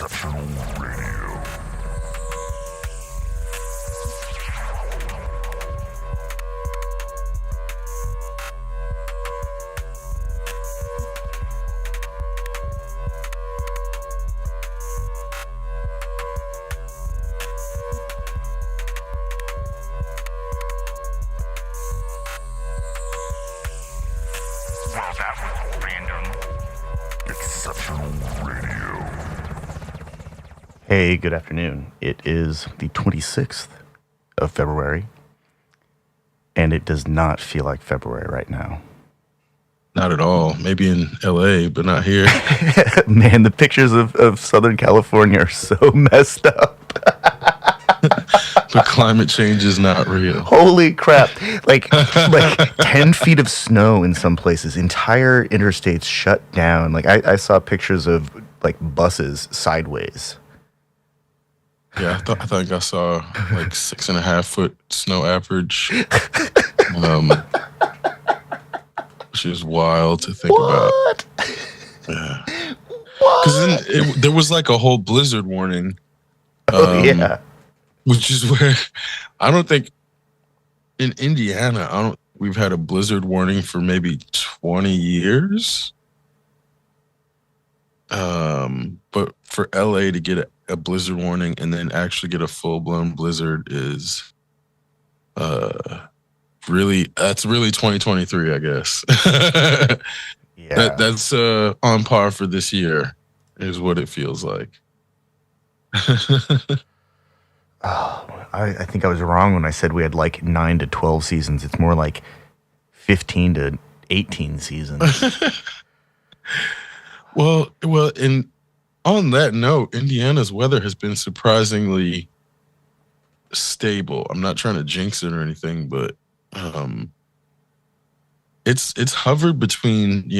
Exceptional Radio. Wow, that was random. Exceptional Radio. Hey, good afternoon. It is the 26th of February, and it does not feel like February right now. Not at all. Maybe in LA, but not here. Man, the pictures of Southern California are so messed up. But climate change is not real. Holy crap. Like 10 feet of snow in some places. Entire interstates shut down. Like I saw pictures of like buses sideways. Yeah, I think I saw like 6.5 foot snow average, which is wild to think about. Yeah, because then there was like a whole blizzard warning. Yeah. Which is where I don't think in Indiana, we've had a blizzard warning for maybe 20 years. But for LA to get a blizzard warning and then actually get a full blown blizzard is really 2023, I guess. Yeah. That's on par for this year is what it feels like. Oh, I think I was wrong when I said we had like 9 to 12 seasons. It's more like 15 to 18 seasons. Well, and on that note, Indiana's weather has been surprisingly stable. I'm not trying to jinx it or anything, but it's hovered between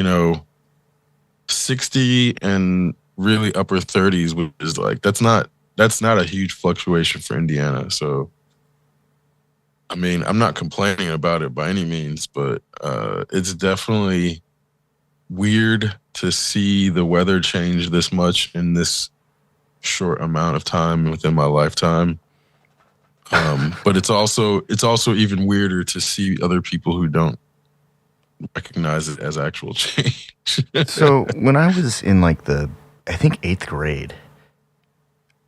60 and really upper 30s, which is like that's not a huge fluctuation for Indiana. So, I mean, I'm not complaining about it by any means, but it's definitely weird to see the weather change this much in this short amount of time within my lifetime. But it's also even weirder to see other people who don't recognize it as actual change. So when I was in I think 8th grade,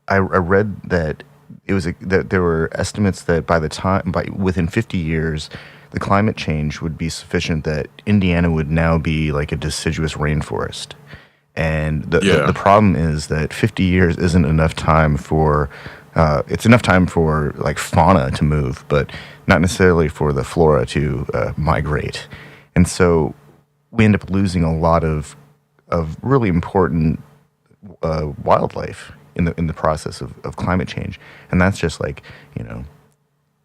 I read that that there were estimates that within 50 years, the climate change would be sufficient that Indiana would now be like a deciduous rainforest. And the problem is that 50 years isn't enough time for it's enough time for like fauna to move, but not necessarily for the flora to migrate. And so we end up losing a lot of really important wildlife in the process of climate change. And that's just like,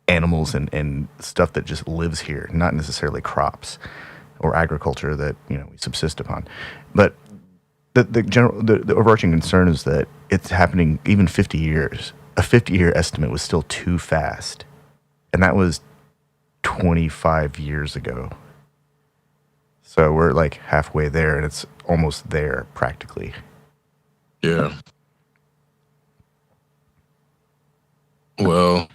animals and stuff that just lives here, not necessarily crops or agriculture that, we subsist upon. But the overarching concern is that it's happening even 50 years. A 50-year estimate was still too fast. And that was 25 years ago. So we're like halfway there, and it's almost there practically. Yeah. Well,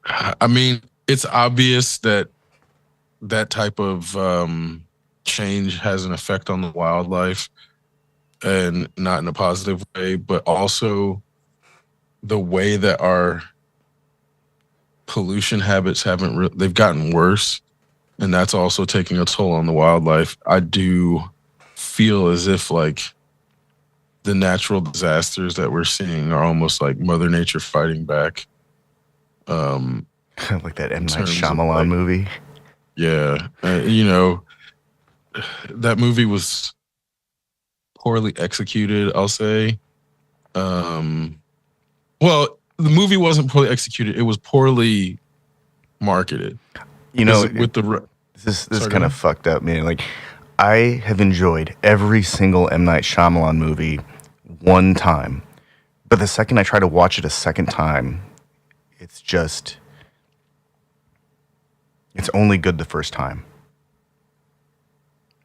I mean, it's obvious that type of change has an effect on the wildlife, and not in a positive way, but also the way that our pollution habits they've gotten worse, and that's also taking a toll on the wildlife. I do feel as if like the natural disasters that we're seeing are almost like Mother Nature fighting back. Like that M. Night Shyamalan movie. Yeah. That movie was poorly executed, I'll say. Well, the movie wasn't poorly executed. It was poorly marketed. This is kind of fucked up, man. Like, I have enjoyed every single M. Night Shyamalan movie one time. But the second I try to watch it a second time, it's only good the first time.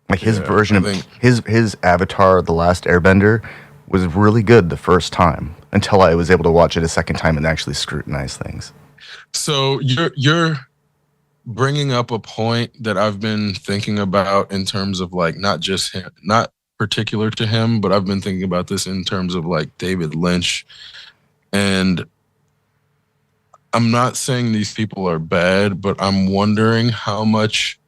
Like his version of his Avatar, The Last Airbender, was really good the first time until I was able to watch it a second time and actually scrutinize things. So you're bringing up a point that I've been thinking about in terms of like not just him, not particular to him, but I've been thinking about this in terms of like David Lynch. And I'm not saying these people are bad, but I'm wondering how much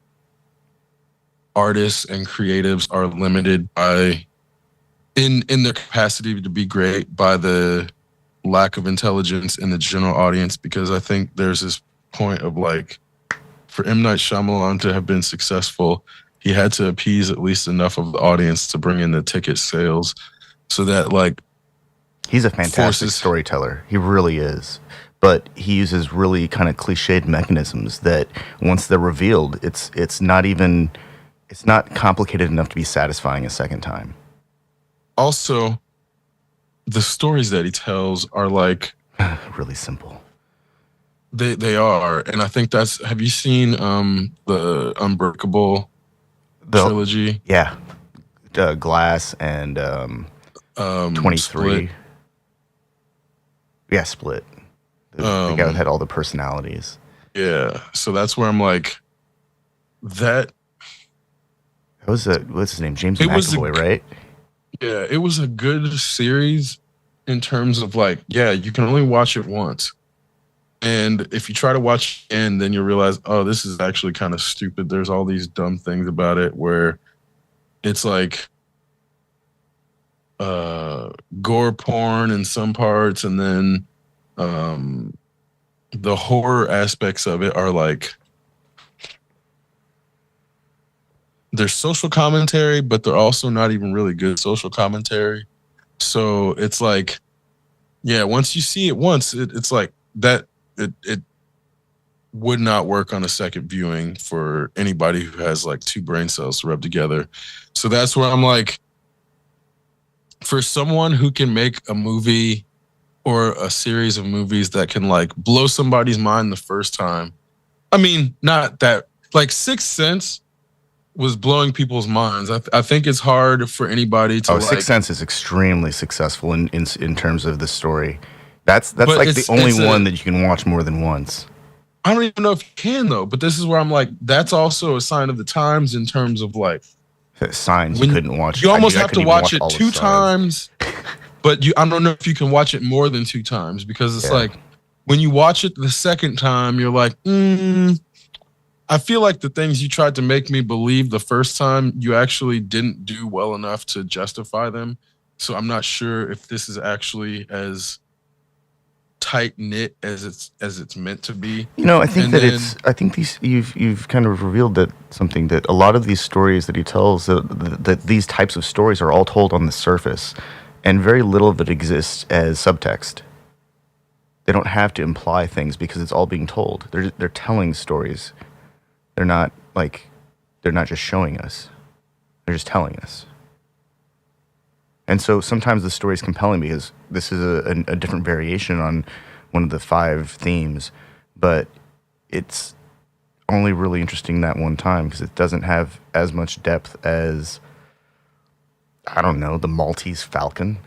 artists and creatives are limited by in their capacity to be great by the lack of intelligence in the general audience, because I think there's this point of like, for M. Night Shyamalan to have been successful, he had to appease at least enough of the audience to bring in the ticket sales so that like he's a fantastic storyteller. He really is. But he uses really kind of cliched mechanisms that once they're revealed, it's not complicated enough to be satisfying a second time. Also, the stories that he tells are like really simple. They are, and I think that's. Have you seen the Unbreakable trilogy? Yeah, Glass and 23. Split. Yeah, Split. The guy that had all the personalities. Yeah, so that's where I'm like, that was what's his name? James McAvoy, right? Yeah, it was a good series in terms of like, yeah, you can only watch it once. And if you try to watch it again, then you realize, oh, this is actually kind of stupid. There's all these dumb things about it where it's like gore porn in some parts, and then the horror aspects of it are like, they're social commentary, but they're also not even really good social commentary. So it's like, yeah, once you see it once, it's like that. It would not work on a second viewing for anybody who has like two brain cells to rub together. So that's where I'm like, for someone who can make a movie or a series of movies that can like blow somebody's mind the first time. I mean, not that, like Sixth Sense was blowing people's minds. I think it's hard for anybody to. Sixth Sense is extremely successful in terms of the story. That's like the only one that you can watch more than once. I don't even know if you can though, but this is where I'm like, that's also a sign of the times in terms of like signs you couldn't watch. You almost have to watch it 2 times, but I don't know if you can watch it more than 2 times, because it's like when you watch it the second time, you're like, I feel like the things you tried to make me believe the first time, you actually didn't do well enough to justify them. So I'm not sure if this is actually as tight knit as it's meant to be. You know, I think I think these you've kind of revealed that something, that a lot of these stories that he tells, that these types of stories are all told on the surface, and very little of it exists as subtext. They don't have to imply things because it's all being told. They're telling stories. They're not just showing us. They're just telling us. And so sometimes the story is compelling because this is a different variation on one of the 5 themes, but it's only really interesting that one time because it doesn't have as much depth as, I don't know, the Maltese Falcon.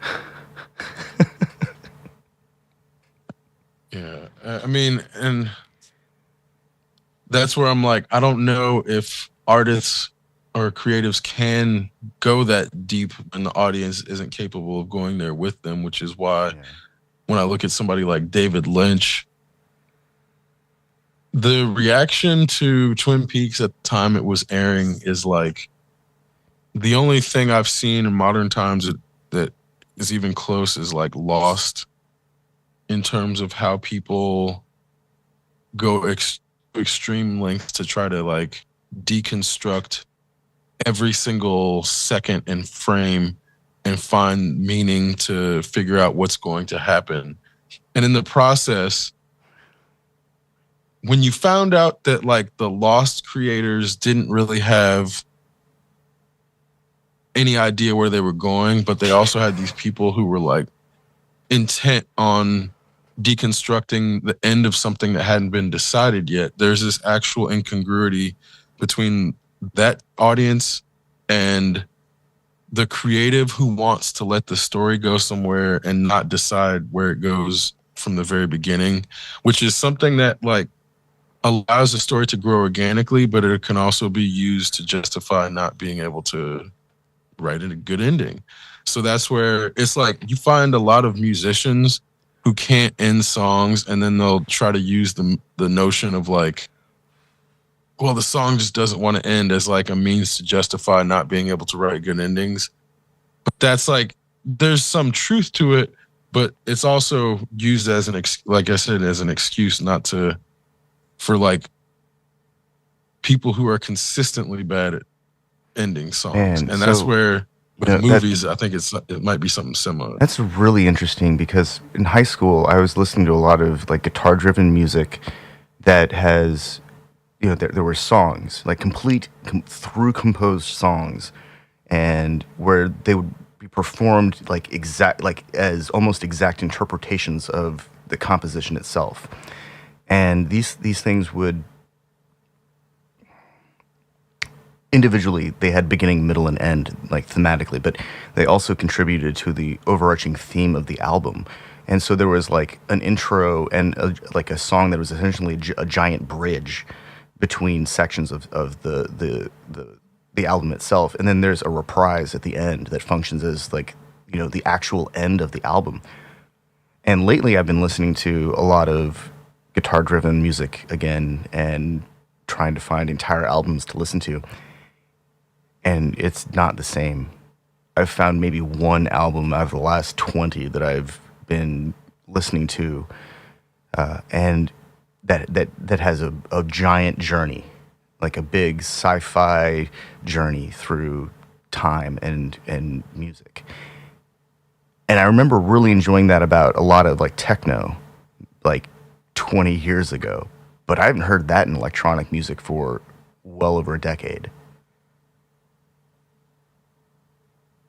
Yeah, I mean, and that's where I'm like, I don't know if artists or creatives can go that deep when the audience isn't capable of going there with them, which is why when I look at somebody like David Lynch, the reaction to Twin Peaks at the time it was airing is like, the only thing I've seen in modern times that is even close is like Lost, in terms of how people go extreme lengths to try to like deconstruct every single second and frame and find meaning to figure out what's going to happen. And in the process, when you found out that like the Lost creators didn't really have any idea where they were going, but they also had these people who were like intent on deconstructing the end of something that hadn't been decided yet, there's this actual incongruity between that audience and the creative who wants to let the story go somewhere and not decide where it goes from the very beginning, which is something that like allows the story to grow organically, but it can also be used to justify not being able to write a good ending. So that's where it's like you find a lot of musicians who can't end songs, and then they'll try to use the notion of like, well, the song just doesn't want to end as like a means to justify not being able to write good endings. But that's like there's some truth to it, but it's also used as like I said, as an excuse not to, for like people who are consistently bad at ending songs. Man, And that's so, where you know, with movies, I think it might be something similar. that's really interesting because in high school, I was listening to a lot of like guitar-driven music that has, you know, there were songs like through composed songs, and where they would be performed like as almost exact interpretations of the composition itself, and these things would individually, they had beginning, middle, and end, like thematically, but they also contributed to the overarching theme of the album. And so there was like an intro and like a song that was essentially a giant bridge between sections of the album itself, and then there's a reprise at the end that functions as like, you know, the actual end of the album. And lately, I've been listening to a lot of guitar-driven music again and trying to find entire albums to listen to. And it's not the same. I've found maybe one album out of the last 20 that I've been listening to, and that has a giant journey, like a big sci-fi journey through time and music. And I remember really enjoying that about a lot of like techno, like 20 years ago. But I haven't heard that in electronic music for well over a decade.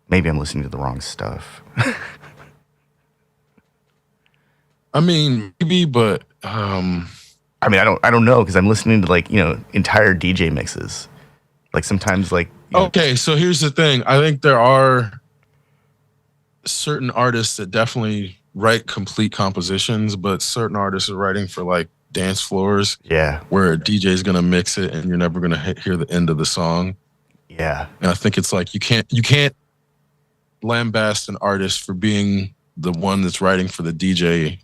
Maybe I'm listening to the wrong stuff. I mean, maybe, but I mean, I don't know because I'm listening to like, you know, entire DJ mixes. Like sometimes like, you know, okay, so here's the thing. I think there are certain artists that definitely write complete compositions, but certain artists are writing for like dance floors. Yeah. Where a DJ is gonna mix it, and you're never gonna hear the end of the song. Yeah. And I think it's like you can't lambast an artist for being the one that's writing for the DJ,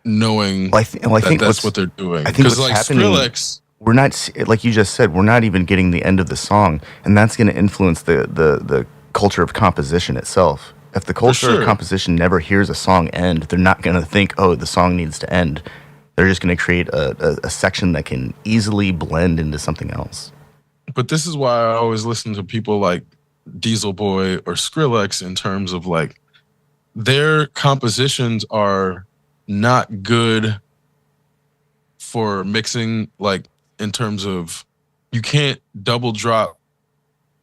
knowing Well, I think that's what they're doing. I think what's like happening, Skrillex, we're not, like you just said, we're not even getting the end of the song, and that's going to influence the culture of composition itself. If the culture of composition never hears a song end, they're not going to think, oh, the song needs to end. They're just going to create a section that can easily blend into something else. But this is why I always listen to people like Diesel Boy or Skrillex in terms of like their compositions are not good for mixing, like in terms of you can't double drop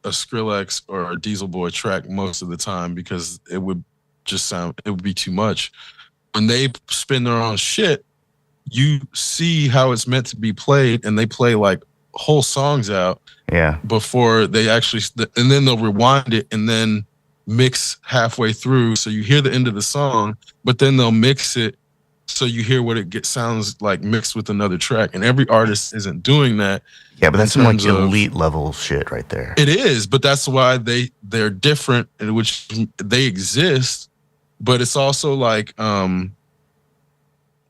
a Skrillex or a Diesel Boy track most of the time because it would be too much. When they spin their own shit, you see how it's meant to be played, and they play like whole songs out before they actually, and then they'll rewind it and then mix halfway through, so you hear the end of the song, but then they'll mix it so you hear what it sounds like mixed with another track. And every artist isn't doing that. Yeah, but that's some like elite level shit right there. It is, but that's why they're different, in which they exist. But it's also like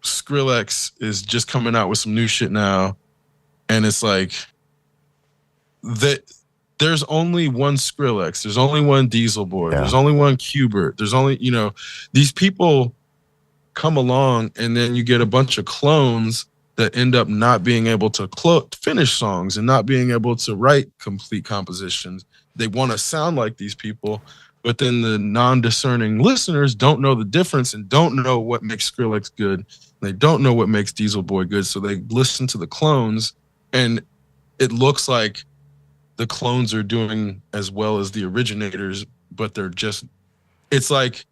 Skrillex is just coming out with some new shit now, and it's like that. There's only one Skrillex. There's only one Diesel Boy. There's only one Qbert. There's only, you know, these people come along, and then you get a bunch of clones that end up not being able to finish songs and not being able to write complete compositions. They want to sound like these people, but then the non-discerning listeners don't know the difference and don't know what makes Skrillex good. They don't know what makes Diesel Boy good, so they listen to the clones, and it looks like the clones are doing as well as the originators, but they're just, it's like,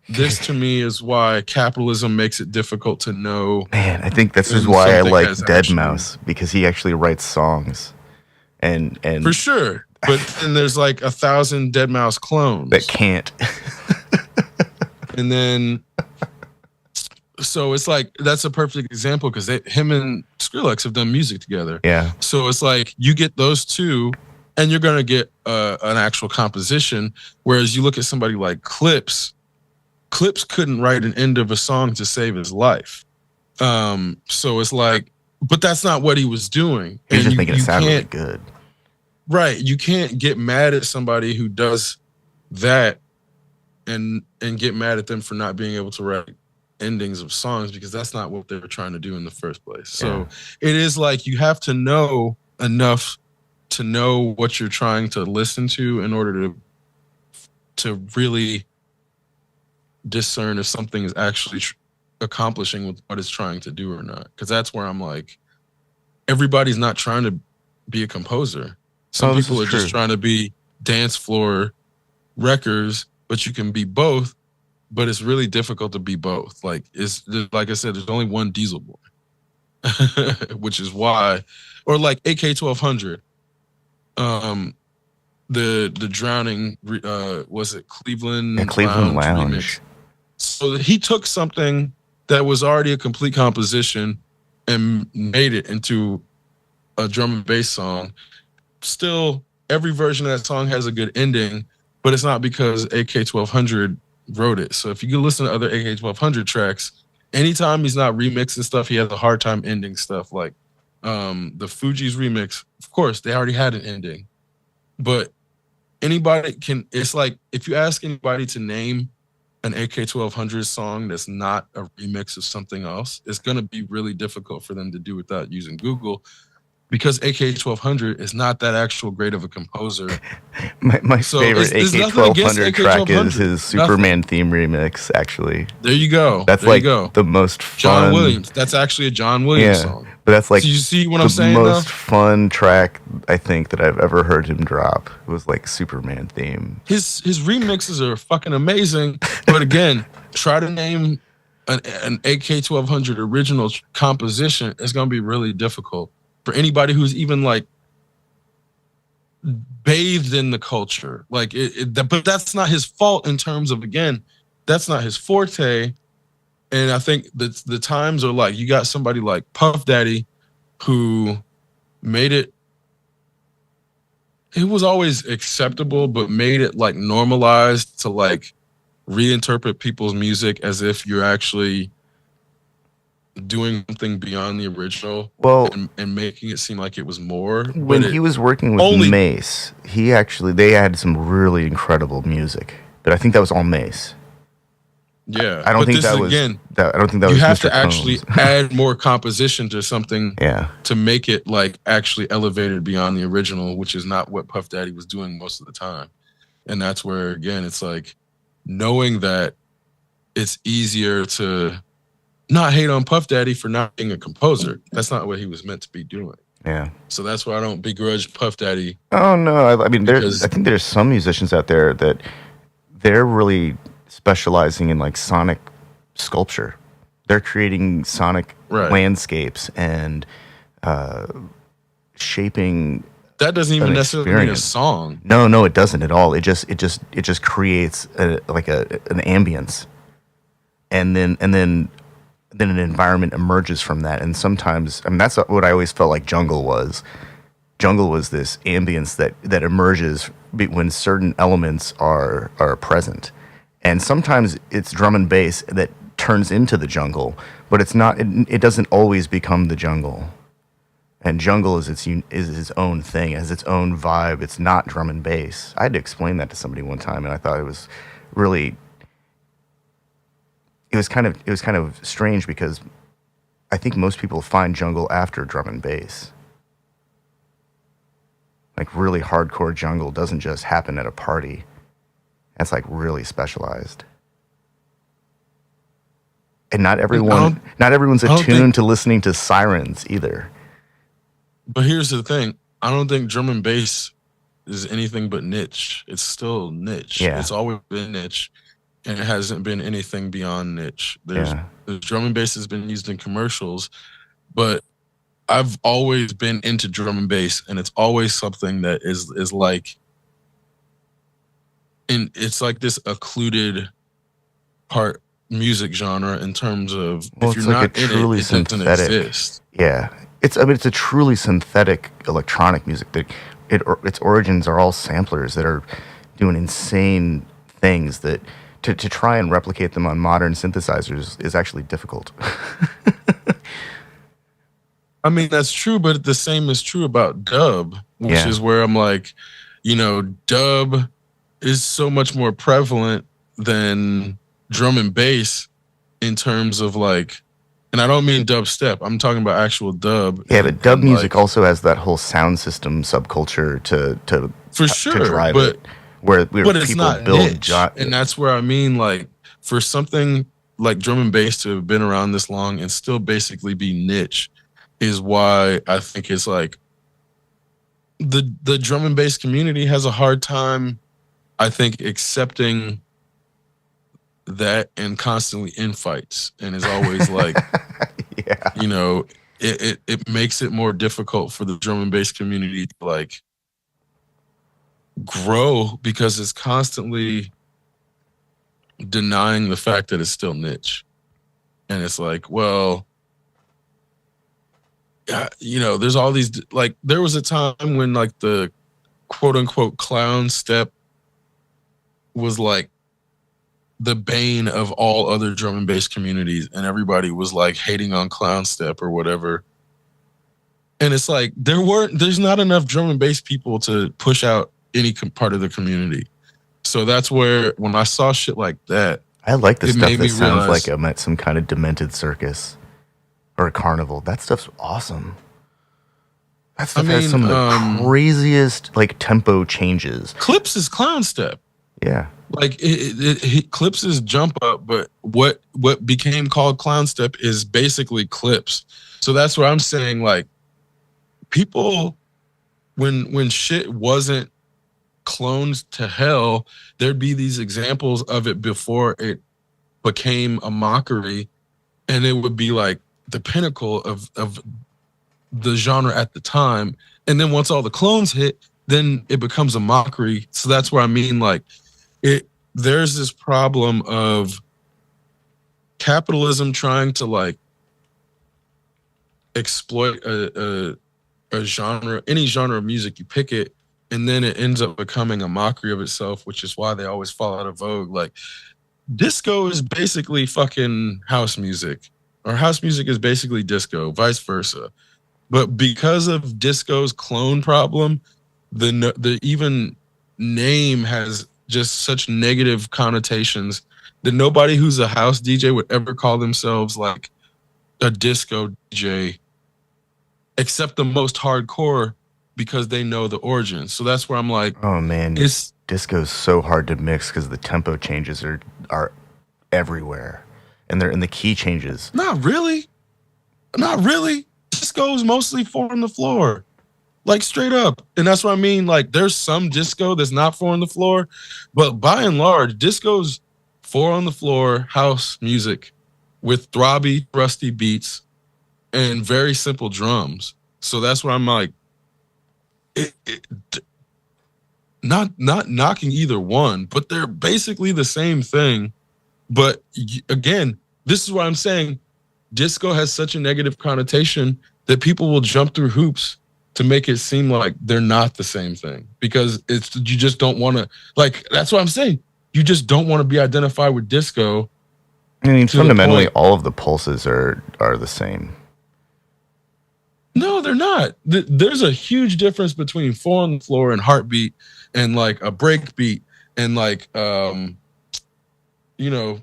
this to me is why capitalism makes it difficult to know. Man, I think this is why I like Deadmau5, because he actually writes songs. And for sure. but then there's like 1,000 Dead Mouse clones that can't. And then, so it's like, that's a perfect example because him and Skrillex have done music together. Yeah. So it's like you get those two and you're going to get an actual composition. Whereas you look at somebody like Clips couldn't write an end of a song to save his life. So it's like, but that's not what he was doing. He was just making it sound really good. Right. You can't get mad at somebody who does that and get mad at them for not being able to write endings of songs because that's not what they were trying to do in the first place. So it is like you have to know enough to know what you're trying to listen to in order to really discern if something is actually accomplishing with what it's trying to do or not. Because that's where I'm like, everybody's not trying to be a composer. Some people are just trying to be dance floor wreckers, but you can be both. But it's really difficult to be both. Like like I said, there's only one Diesel Boy, which is why, or like AK-1200. The drowning was it Cleveland Lounge remix. So he took something that was already a complete composition and made it into a drum and bass song. Still, every version of that song has a good ending, but it's not because AK-1200 wrote it. So if you can listen to other AK-1200 tracks, anytime he's not remixing stuff, he has a hard time ending stuff. Like the Fugees remix, of course, they already had an ending. But anybody can, it's like if you ask anybody to name an AK-1200 song that's not a remix of something else, it's going to be really difficult for them to do without using Google, because AK-1200 is not that actual great of a composer. My favorite AK-1200 track is his Superman theme remix, actually. There you go. That's there like the most fun. John Williams. That's actually a John Williams song. But that's like, so you see what I'm saying, the most fun track I think that I've ever heard him drop. It was like Superman theme. His remixes are fucking amazing. But again, try to name an AK-1200 original composition. It's going to be really difficult for anybody who's even like bathed in the culture. Like but that's not his fault in terms of, again, that's not his forte. And I think that the times are like, you got somebody like Puff Daddy who made it was always acceptable, but made it like normalized to like reinterpret people's music as if you're actually doing something beyond the original, and making it seem like it was more. When he was working with Mace, they had some really incredible music, but I think that was all Mace. Yeah, I don't think that was. I don't think that was. You have Mr. to actually add more composition to something, to make it like actually elevated beyond the original, which is not what Puff Daddy was doing most of the time. And that's where, again, it's like knowing that it's easier to not hate on Puff Daddy for not being a composer. That's not what he was meant to be doing. Yeah. So that's why I don't begrudge Puff Daddy. Oh no, I mean, I think there's some musicians out there that they're really specializing in like sonic sculpture. They're creating sonic landscapes and shaping. That doesn't even necessarily mean a song. No, it doesn't at all. It just creates an ambience, and then an environment emerges from that. And sometimes, I mean, that's what I always felt like Jungle was. Jungle was this ambience that emerges when certain elements are present. And sometimes it's drum and bass that turns into the jungle, but it's not. It doesn't always become the jungle. And jungle is its own thing, it has its own vibe. It's not drum and bass. I had to explain that to somebody one time, and I thought it was really. It was kind of strange because I think most people find jungle after drum and bass. Like really hardcore jungle doesn't just happen at a party. That's like really specialized. And not everyone's attuned to listening to sirens either. But here's the thing. I don't think drum and bass is anything but niche. It's still niche. Yeah. It's always been niche. And it hasn't been anything beyond niche. The drum and bass has been used in commercials, but I've always been into drum and bass, and it's always something that is like, and it's like this occluded part music genre in terms of Well, if you're it's like a not in it, truly it doesn't synthetic. exist. Yeah, it's. I mean, it's a truly synthetic electronic music that its origins are all samplers that are doing insane things that to try and replicate them on modern synthesizers is actually difficult. I mean, that's true, but the same is true about dub, which Yeah, is where I'm like, dub is so much more prevalent than drum and bass in terms of like, and I don't mean dubstep. I'm talking about actual dub yeah, and but dub and music like also has that whole sound system subculture for to sure, drive it, where but it's people not build. niche, and that's where I mean like for something like drum and bass to have been around this long and still basically be niche is why I think it's like the drum and bass community has a hard time, I think, accepting that and constantly in fights and is always like, Yeah, you know, it makes it more difficult for the drum and bass community to like grow because it's constantly denying the fact that it's still niche. And it's like, well, there's all these like there was a time when like the quote unquote clown step was like the bane of all other drum and bass communities, and everybody was like hating on clown step or whatever. And it's like there's not enough drum and bass people to push out any part of the community. So that's where when I saw shit like that, I like the it stuff made that me sounds like realize, I'm at some kind of demented circus or a carnival. That stuff's awesome. That I stuff has mean, some of the craziest like tempo changes. Clips is clown step. Yeah. Like Clips is jump up, but what became called clown step is basically Clips. So that's what I'm saying. Like people, when shit wasn't cloned to hell, there'd be these examples of it before it became a mockery, and it would be like the pinnacle of the genre at the time. And then once all the clones hit, then it becomes a mockery. So that's where I mean, like, there's this problem of capitalism trying to like exploit a genre, any genre of music, you pick it, and then it ends up becoming a mockery of itself, which is why they always fall out of vogue. Like disco is basically fucking house music, or house music is basically disco, vice versa. But because of disco's clone problem, the even name has just such negative connotations that nobody who's a house DJ would ever call themselves like a disco DJ, except the most hardcore because they know the origins. So that's where I'm like, Oh man, it's disco's so hard to mix because the tempo changes are everywhere, and they're in the key changes. not really, not really. Disco is mostly four on the floor, like straight up. And that's what I mean. Like there's some disco that's not four on the floor, but by and large, disco's four on the floor house music with throbby, thrusty beats and very simple drums. So that's where I'm like, it, it, not knocking either one, but they're basically the same thing. But again, this is why I'm saying disco has such a negative connotation that people will jump through hoops to make it seem like they're not the same thing because you just don't want to, like, that's what I'm saying. You just don't want to be identified with disco. I mean, to the fundamentally, point. all of the pulses are the same. No, they're not. There's a huge difference between four on the floor and heartbeat and like a break beat and like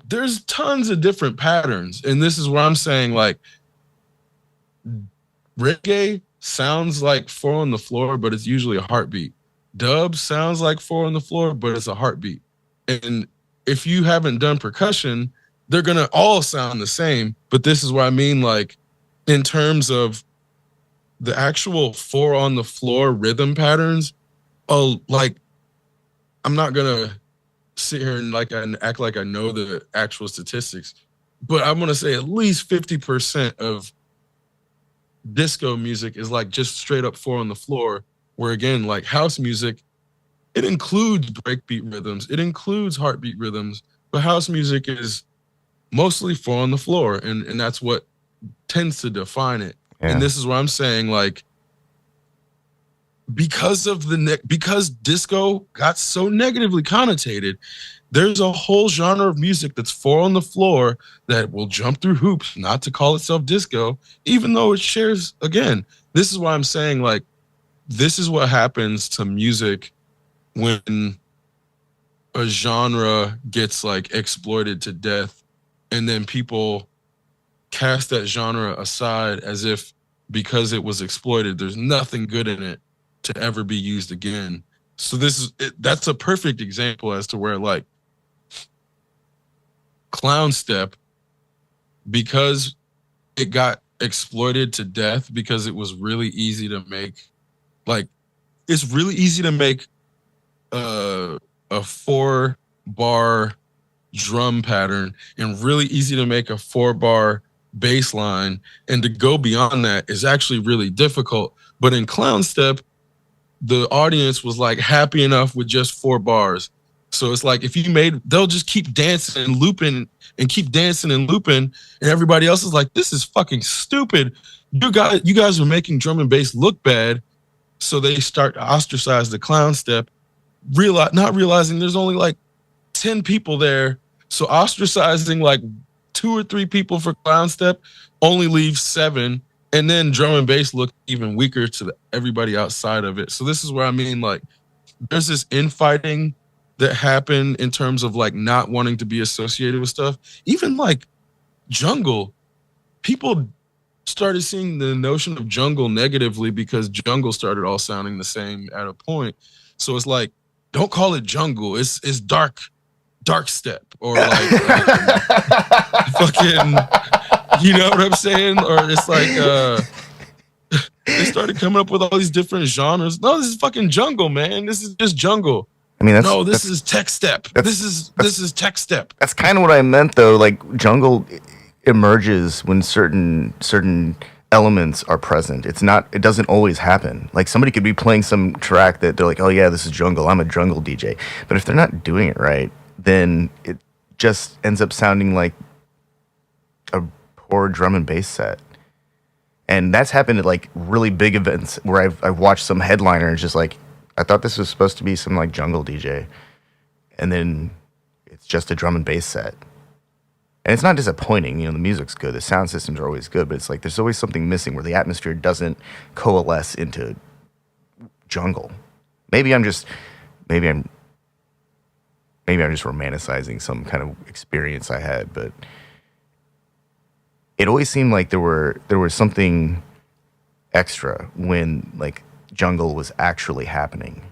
there's tons of different patterns. And this is where I'm saying like reggae sounds like four on the floor, but it's usually a heartbeat. Dub sounds like four on the floor, but it's a heartbeat. And if you haven't done percussion, they're gonna all sound the same. But this is what I mean, like in terms of the actual four on the floor rhythm patterns. Oh, like I'm not gonna sit here and act like I know the actual statistics, but I'm gonna say at least 50% of disco music is like just straight up 4 on the floor, where again, like house music, it includes breakbeat rhythms, it includes heartbeat rhythms, but house music is mostly 4 on the floor, and that's what tends to define it. Yeah. And this is what I'm saying, like, because disco got so negatively connotated, there's a whole genre of music that's 4 on the floor that will jump through hoops not to call itself disco, even though it shares, again, this is why I'm saying, like, this is what happens to music when a genre gets like exploited to death, and then people cast that genre aside as if because it was exploited, there's nothing good in it to ever be used again. So that's a perfect example as to where, like, Clown Step, because it got exploited to death because it was really easy to make, like, it's really easy to make a 4-bar drum pattern and really easy to make a 4-bar bass line, and to go beyond that is actually really difficult. But in Clown Step, the audience was like happy enough with just 4 bars. So it's like, if they'll just keep dancing and looping and keep dancing and looping, and everybody else is like, this is fucking stupid. You guys are making drum and bass look bad. So they start to ostracize the Clown Step, not realizing there's only like 10 people there. So ostracizing like 2 or 3 people for Clown Step only leaves 7. And then drum and bass look even weaker to everybody outside of it. So this is where I mean, like, there's this infighting that happened in terms of like not wanting to be associated with stuff. Even like jungle, people started seeing the notion of jungle negatively because jungle started all sounding the same at a point. So it's like, don't call it jungle. It's dark step, or like fucking, you know what I'm saying? Or it's like they started coming up with all these different genres. No, this is fucking jungle, man. This is just jungle. I mean, this is tech step. This is tech step. That's kind of what I meant, though. Like, jungle emerges when certain elements are present. It doesn't always happen. Like, somebody could be playing some track that they're like, oh yeah, this is jungle, I'm a jungle DJ. But if they're not doing it right, then it just ends up sounding like a poor drum and bass set. And that's happened at like really big events where I've watched some headliner and just like, I thought this was supposed to be some like jungle DJ, and then it's just a drum and bass set. And it's not disappointing, you know, the music's good, the sound systems are always good, but it's like there's always something missing where the atmosphere doesn't coalesce into jungle. Maybe I'm just romanticizing some kind of experience I had, but it always seemed like there was something extra when like jungle was actually happening.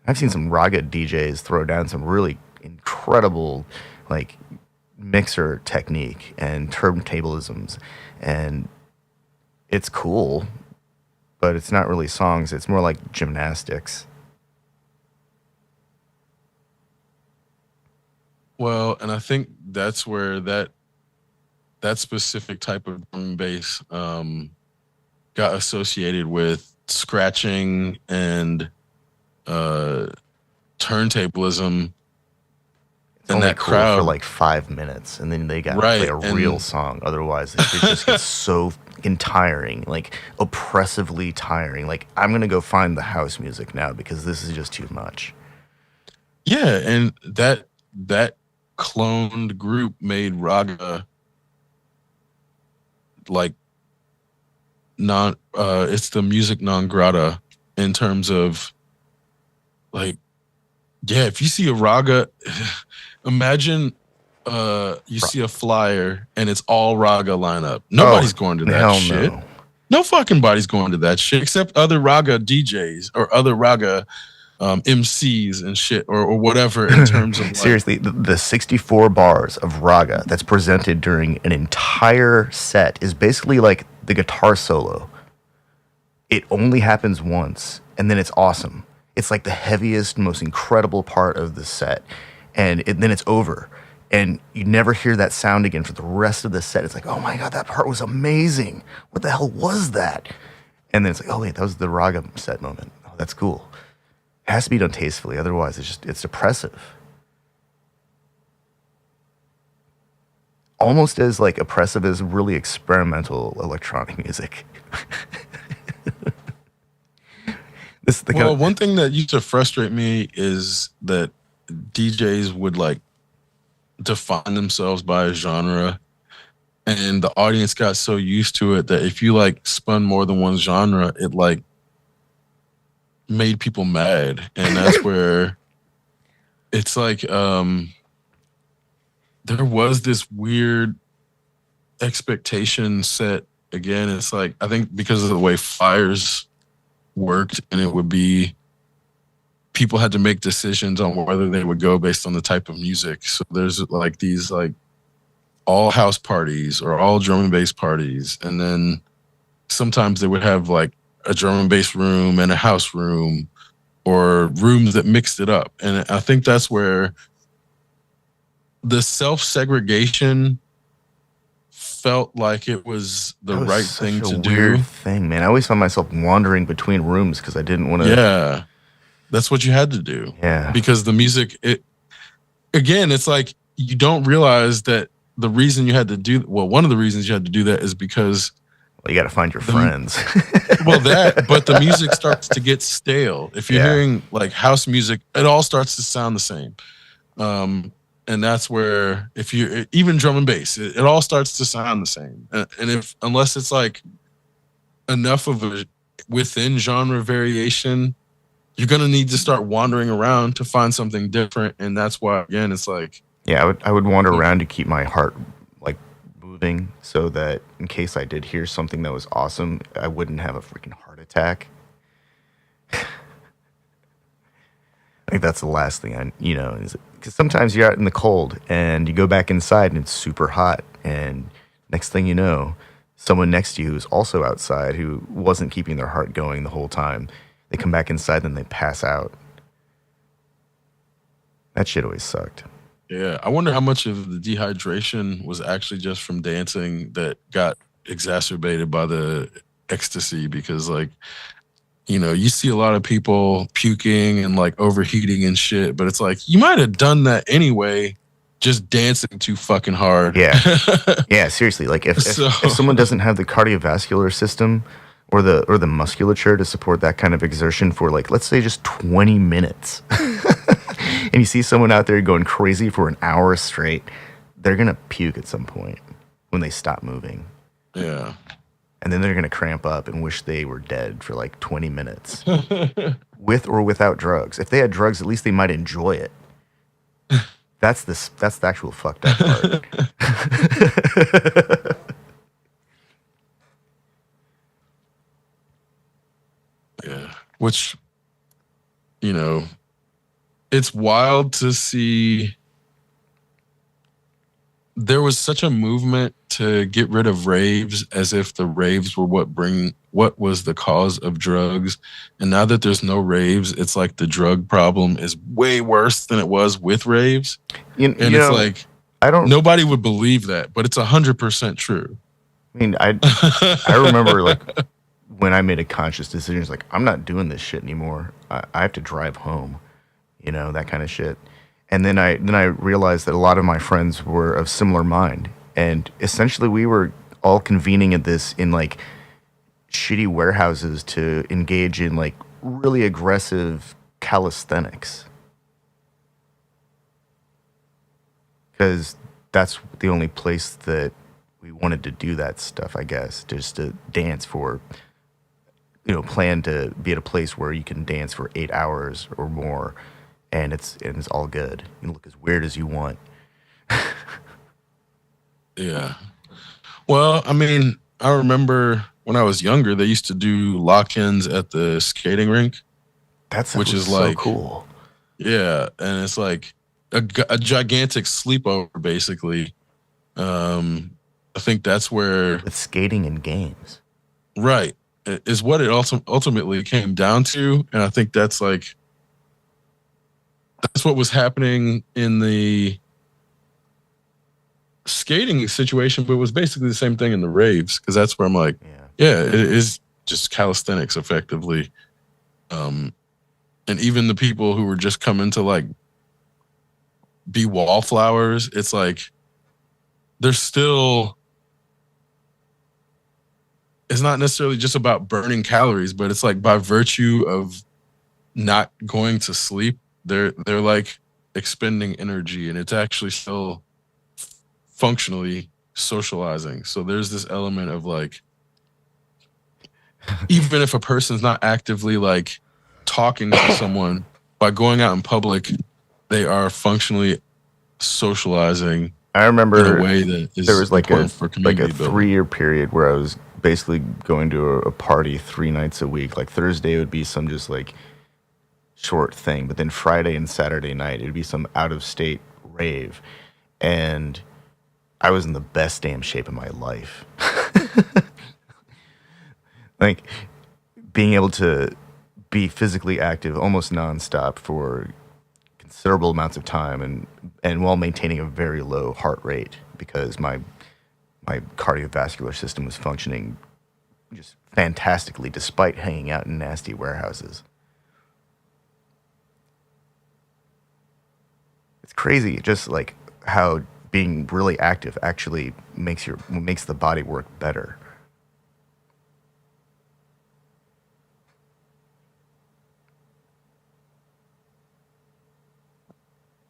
I've seen some raga DJs throw down some really incredible like mixer technique and turntablisms, and it's cool, but it's not really songs. It's more like gymnastics. Well, and I think that's where that specific type of drum and bass got associated with scratching and turntablism. It's and that cool crowd for like 5 minutes, and then they got to play a real song. Otherwise, it just gets so fucking tiring, like oppressively tiring. Like, I'm gonna go find the house music now because this is just too much. Yeah, and that cloned group made raga like it's the music non grata in terms of like, yeah, if you see a raga, imagine you see a flyer and it's all raga lineup. Nobody's going to that shit. No fucking body's going to that shit except other raga DJs or other raga MCs and shit or whatever in terms of like, seriously, the 64 bars of raga that's presented during an entire set is basically like the guitar solo. It only happens once and then it's awesome. It's like the heaviest, most incredible part of the set, and then it's over. and you never hear that sound again for the rest of the set. It's like, oh my god, that part was amazing. What the hell was that? And then it's like, oh wait, that was the raga set moment. Oh, that's cool. It has to be done tastefully, otherwise it's depressive. Almost as like oppressive as really experimental electronic music. One thing that used to frustrate me is that DJs would like define themselves by a genre, and the audience got so used to it that if you like spun more than one genre, it like made people mad. And that's where it's like there was this weird expectation set again. It's like, I think because of the way Fires worked, and it would be people had to make decisions on whether they would go based on the type of music. So there's like these like all house parties or all drum and bass parties, and then sometimes they would have like a drum and bass room and a house room, or rooms that mixed it up. And I think that's where the self-segregation felt like it was the right thing to do. Weird thing, man. I always found myself wandering between rooms because I didn't want to. Yeah, that's what you had to do. Yeah, because the music, it's like you don't realize that the reason you had to do, well, one of the reasons you had to do that is because, well, you got to find your friends. But the music starts to get stale. If you're hearing like house music, it all starts to sound the same. And that's where, if you even drum and bass, it all starts to sound the same. And unless it's like enough of a within genre variation, you're gonna need to start wandering around to find something different. And that's why, again, it's like, yeah, I would wander around to keep my heart like moving, so that in case I did hear something that was awesome, I wouldn't have a freaking heart attack. I think that's the last thing is because sometimes you're out in the cold and you go back inside and it's super hot, and next thing you know, someone next to you who's also outside who wasn't keeping their heart going the whole time, they come back inside and they pass out. That shit always sucked. Yeah, I wonder how much of the dehydration was actually just from dancing that got exacerbated by the ecstasy, because like, you see a lot of people puking and like overheating and shit, but it's like, you might have done that anyway, just dancing too fucking hard. Yeah. Yeah, seriously. Like if someone doesn't have the cardiovascular system or the musculature to support that kind of exertion for like, let's say just 20 minutes, and you see someone out there going crazy for an hour straight, they're going to puke at some point when they stop moving. Yeah. And then they're going to cramp up and wish they were dead for like 20 minutes. With or without drugs. If they had drugs, at least they might enjoy it. That's the actual fucked up part. Yeah. Which, it's wild to see. There was such a movement to get rid of raves, as if the raves were what was the cause of drugs. And now that there's no raves, it's like the drug problem is way worse than it was with raves. It's like, nobody would believe that, but it's 100% true. I mean, I remember like when I made a conscious decision, it's like, I'm not doing this shit anymore. I have to drive home, that kind of shit. And then I realized that a lot of my friends were of similar mind, and essentially we were all convening in like shitty warehouses to engage in like really aggressive calisthenics, because that's the only place that we wanted to do that stuff, I guess, just to dance for, plan to be at a place where you can dance for 8 hours or more. And it's all good. You can look as weird as you want. Yeah. Well, I mean, I remember when I was younger, they used to do lock-ins at the skating rink. Which is so cool. Yeah, and it's like a gigantic sleepover, basically. I think that's where with skating and games, right, is what it ultimately came down to, and I think that's what was happening in the skating situation, but it was basically the same thing in the raves because that's where I'm like, yeah, it is just calisthenics effectively. And even the people who were just coming to like be wallflowers, it's like they're still. It's not necessarily just about burning calories, but it's like by virtue of not going to sleep, they're like expending energy, and it's actually still functionally socializing. So there's this element of like, even if a person's not actively like talking to someone, by going out in public, they are functionally socializing. I remember in a way that is there was like important for a community building. 3-year period where I was basically going to a party 3 nights a week. Like Thursday would be some just like short thing, but then Friday and Saturday night it'd be some out of state rave, and I was in the best damn shape of my life. Like being able to be physically active almost nonstop for considerable amounts of time, and while maintaining a very low heart rate because my cardiovascular system was functioning just fantastically despite hanging out in nasty warehouses. It's crazy just like how being really active actually makes the body work better.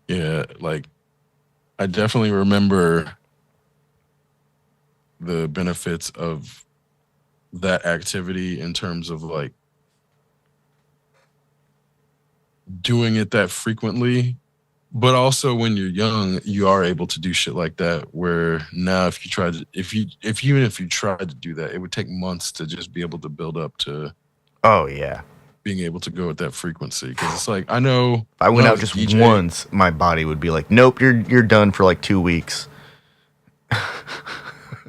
Yeah, like I definitely remember the benefits of that activity in terms of like doing it that frequently. But also when you're young, you are able to do shit like that where now if you tried to, even if you tried to do that, it would take months to just be able to build up to Oh yeah. being able to go at that frequency. Because it's like I know If I when went out was just DJing, once, my body would be like, "Nope, you're done for like 2 weeks."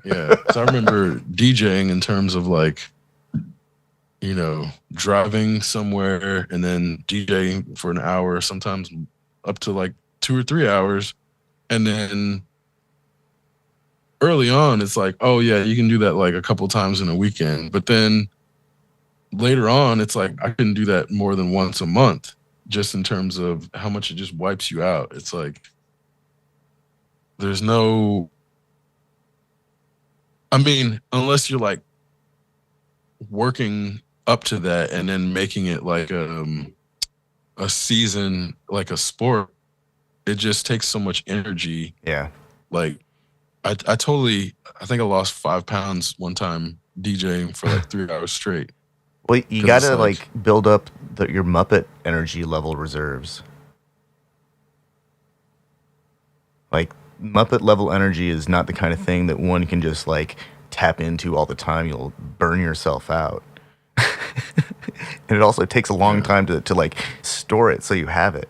yeah. So I remember DJing in terms of like, driving somewhere and then DJing for an hour, sometimes up to like 2 or 3 hours. And then early on, it's like, oh, yeah, you can do that like a couple times in a weekend. But then later on, it's like I couldn't do that more than once a month, just in terms of how much it just wipes you out. It's like there's no, I mean, unless you're like working up to that and then making it like a season, like a sport, it just takes so much energy. Yeah. Like I think I lost 5 pounds one time DJing for like 3 hours straight. Well, you 'Cause gotta it's like build up your Muppet energy level reserves. Like Muppet level energy is not the kind of thing that one can just like tap into all the time. You'll burn yourself out. And it also takes a long time to like store it so you have it.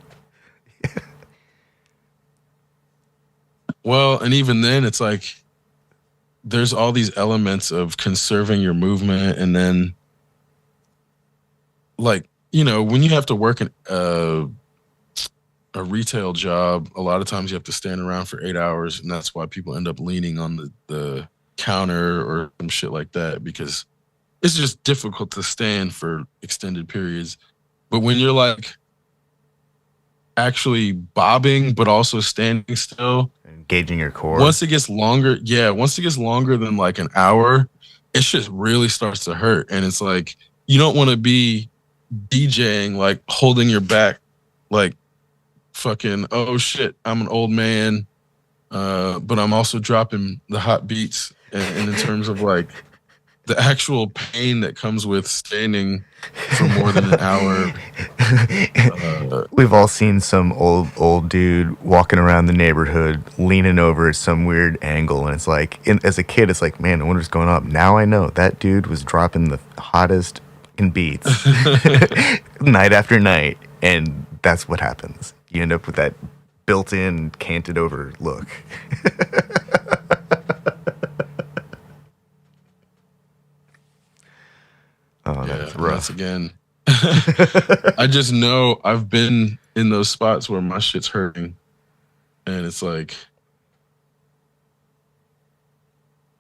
Well, and even then it's like there's all these elements of conserving your movement, and then like, when you have to work a retail job, a lot of times you have to stand around for 8 hours, and that's why people end up leaning on the counter or some shit like that, because it's just difficult to stand for extended periods. But when you're like actually bobbing but also standing still, Engaging your core. once it gets longer than like an hour, it just really starts to hurt. And it's like you don't want to be DJing like holding your back like fucking, oh shit, I'm an old man, but I'm also dropping the hot beats. And in terms of like the actual pain that comes with standing for more than an hour. We've all seen some old dude walking around the neighborhood, leaning over at some weird angle, and it's like, as a kid, it's like, man, I wonder what's going on. Now I know that dude was dropping the hottest fucking beats night after night, and that's what happens. You end up with that built-in, canted-over look. Oh, that's rough. Once again, I just know I've been in those spots where my shit's hurting, and it's like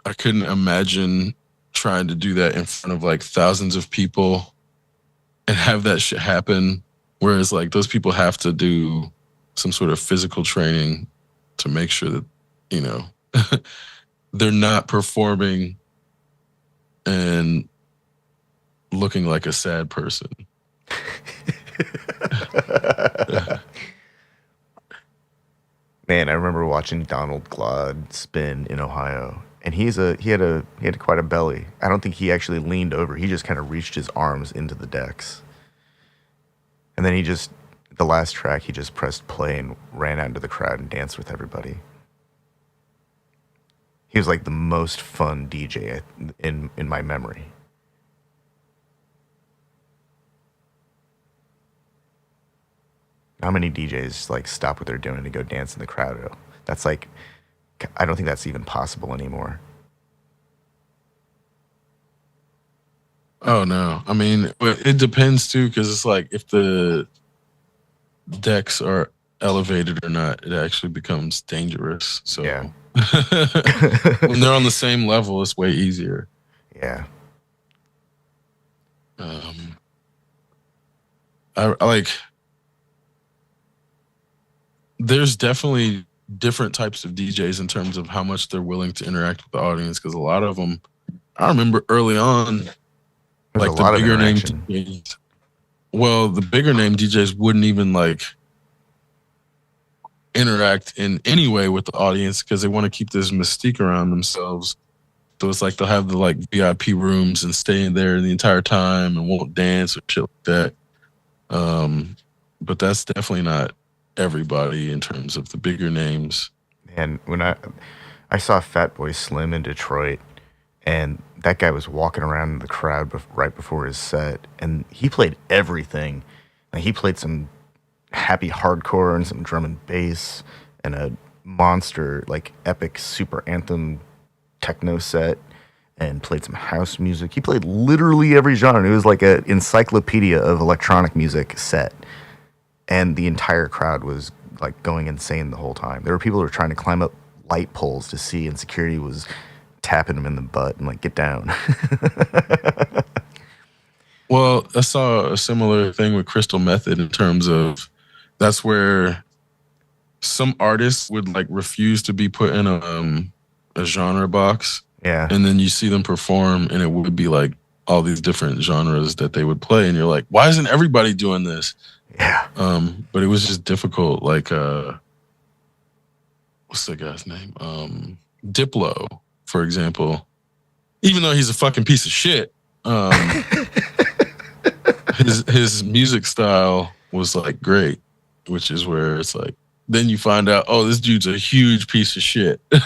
I couldn't imagine trying to do that in front of like thousands of people and have that shit happen. Whereas like those people have to do some sort of physical training to make sure that, you know, they're not performing and looking like a sad person. Man, I remember watching Donald Glaude spin in Ohio, and he had quite a belly. I don't think he actually leaned over. He just kind of reached his arms into the decks, and then the last track he just pressed play and ran out into the crowd and danced with everybody. He was like the most fun DJ in my memory. How many DJs like stop what they're doing to go dance in the crowd? That's like, I don't think that's even possible anymore. Oh no. I mean, it depends too, because it's like if the decks are elevated or not, it actually becomes dangerous. So Yeah. when they're on the same level, it's way easier. Yeah. I like. There's definitely different types of DJs in terms of how much they're willing to interact with the audience. Because a lot of them, I remember early on, There's like a the lot of bigger name interaction. DJs. Well, the bigger name DJs wouldn't even like interact in any way with the audience because they want to keep this mystique around themselves. So it's like they'll have the like VIP rooms and stay in there the entire time and won't dance or shit like that. But that's definitely not everybody in terms of the bigger names. And when I saw Fatboy Slim in Detroit, and that guy was walking around in the crowd right before his set, and he played everything. Like, he played some happy hardcore and some drum and bass and a monster like epic super anthem techno set, and played some house music. He played literally every genre. It was like an encyclopedia of electronic music set, and the entire crowd was like going insane the whole time. There were people who were trying to climb up light poles to see, and security was tapping them in the butt and like, get down. Well, I saw a similar thing with Crystal Method in terms of that's where some artists would like refuse to be put in a genre box, Yeah. and then you see them perform, and it would be like all these different genres that they would play, and you're like, why isn't everybody doing this? Yeah. But it was just difficult. Like, what's the guy's name? Diplo, for example. Even though he's a fucking piece of shit, his music style was like great, which is where it's like then you find out, oh, this dude's a huge piece of shit. And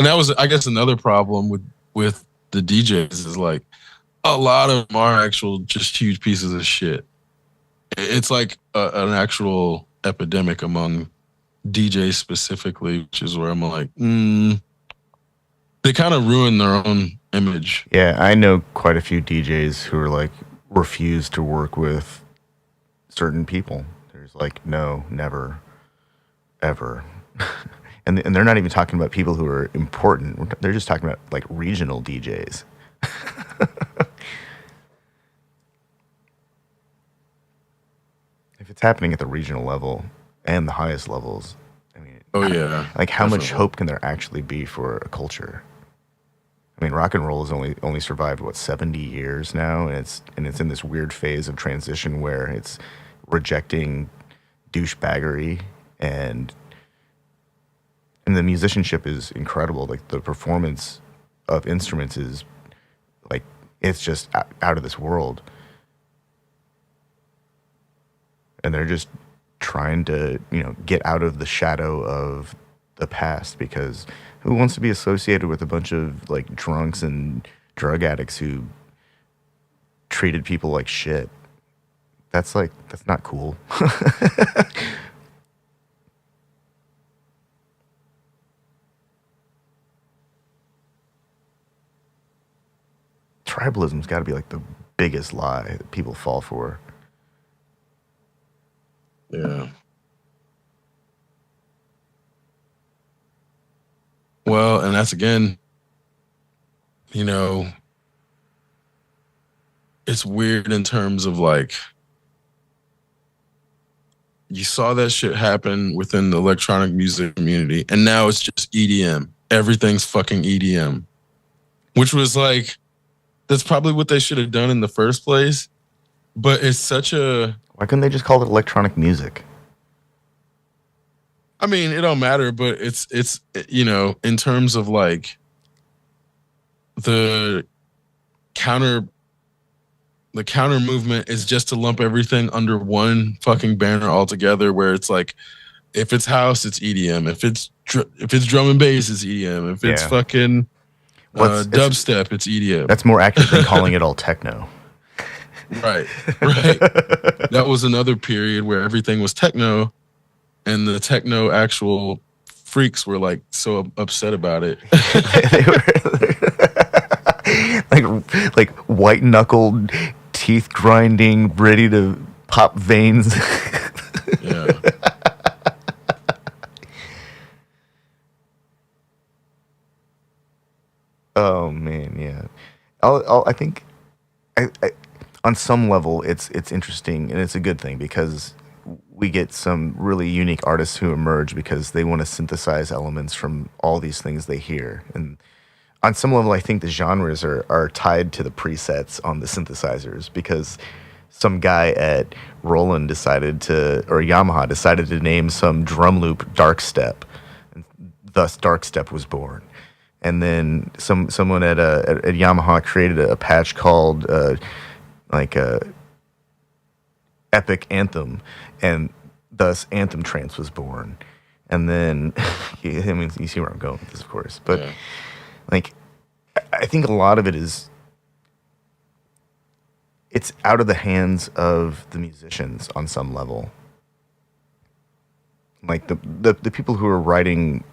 that was, I guess, another problem with the DJs is like a lot of them are actual just huge pieces of shit. It's like an actual epidemic among DJs specifically, which is where I'm like, they kind of ruin their own image. Yeah, I know quite a few DJs who are like refuse to work with certain people. There's like, no, never, ever. And they're not even talking about people who are important. They're just talking about like regional DJs. If it's happening at the regional level and the highest levels, I mean, Oh yeah, like how much definitely. hope can there actually be for a culture? I mean, rock and roll has only survived what 70 years now, and it's in this weird phase of transition where it's rejecting douchebaggery, and the musicianship is incredible. Like the performance of instruments is like it's just out of this world, and they're just trying to get out of the shadow of the past, because who wants to be associated with a bunch of like drunks and drug addicts who treated people like shit? That's not cool. Tribalism's got to be like the biggest lie that people fall for. Yeah. Well, and that's again you know, it's weird in terms of like, you saw that shit happen within the electronic music community, and now it's just EDM. Everything's fucking EDM, which was like, that's probably what they should have done in the first place. But it's such a, Why couldn't they just call it electronic music? I mean, it don't matter, but it's you know, in terms of like the counter the counter movement is just to lump everything under one fucking banner altogether, where it's like, if it's house, it's EDM. If it's drum and bass, it's EDM. If it's fucking dubstep, it's EDM. That's more accurate than calling it all techno. Right. That was another period where everything was techno, and the techno actual freaks were like so upset about it. They were like white knuckled, teeth grinding, ready to pop veins. Yeah. Oh man, yeah. I think, I on some level, it's interesting and it's a good thing because we get some really unique artists who emerge because they want to synthesize elements from all these things they hear. And on some level, I think the genres are tied to the presets on the synthesizers because some guy at Roland or Yamaha decided to name some drum loop dark step, and thus dark step was born. And then someone at Yamaha created a patch called like a epic anthem, and thus anthem trance was born. And then I mean, you see where I'm going with this, of course, but Yeah. like I think a lot of it is, it's out of the hands of the musicians on some level. Like the people who are writing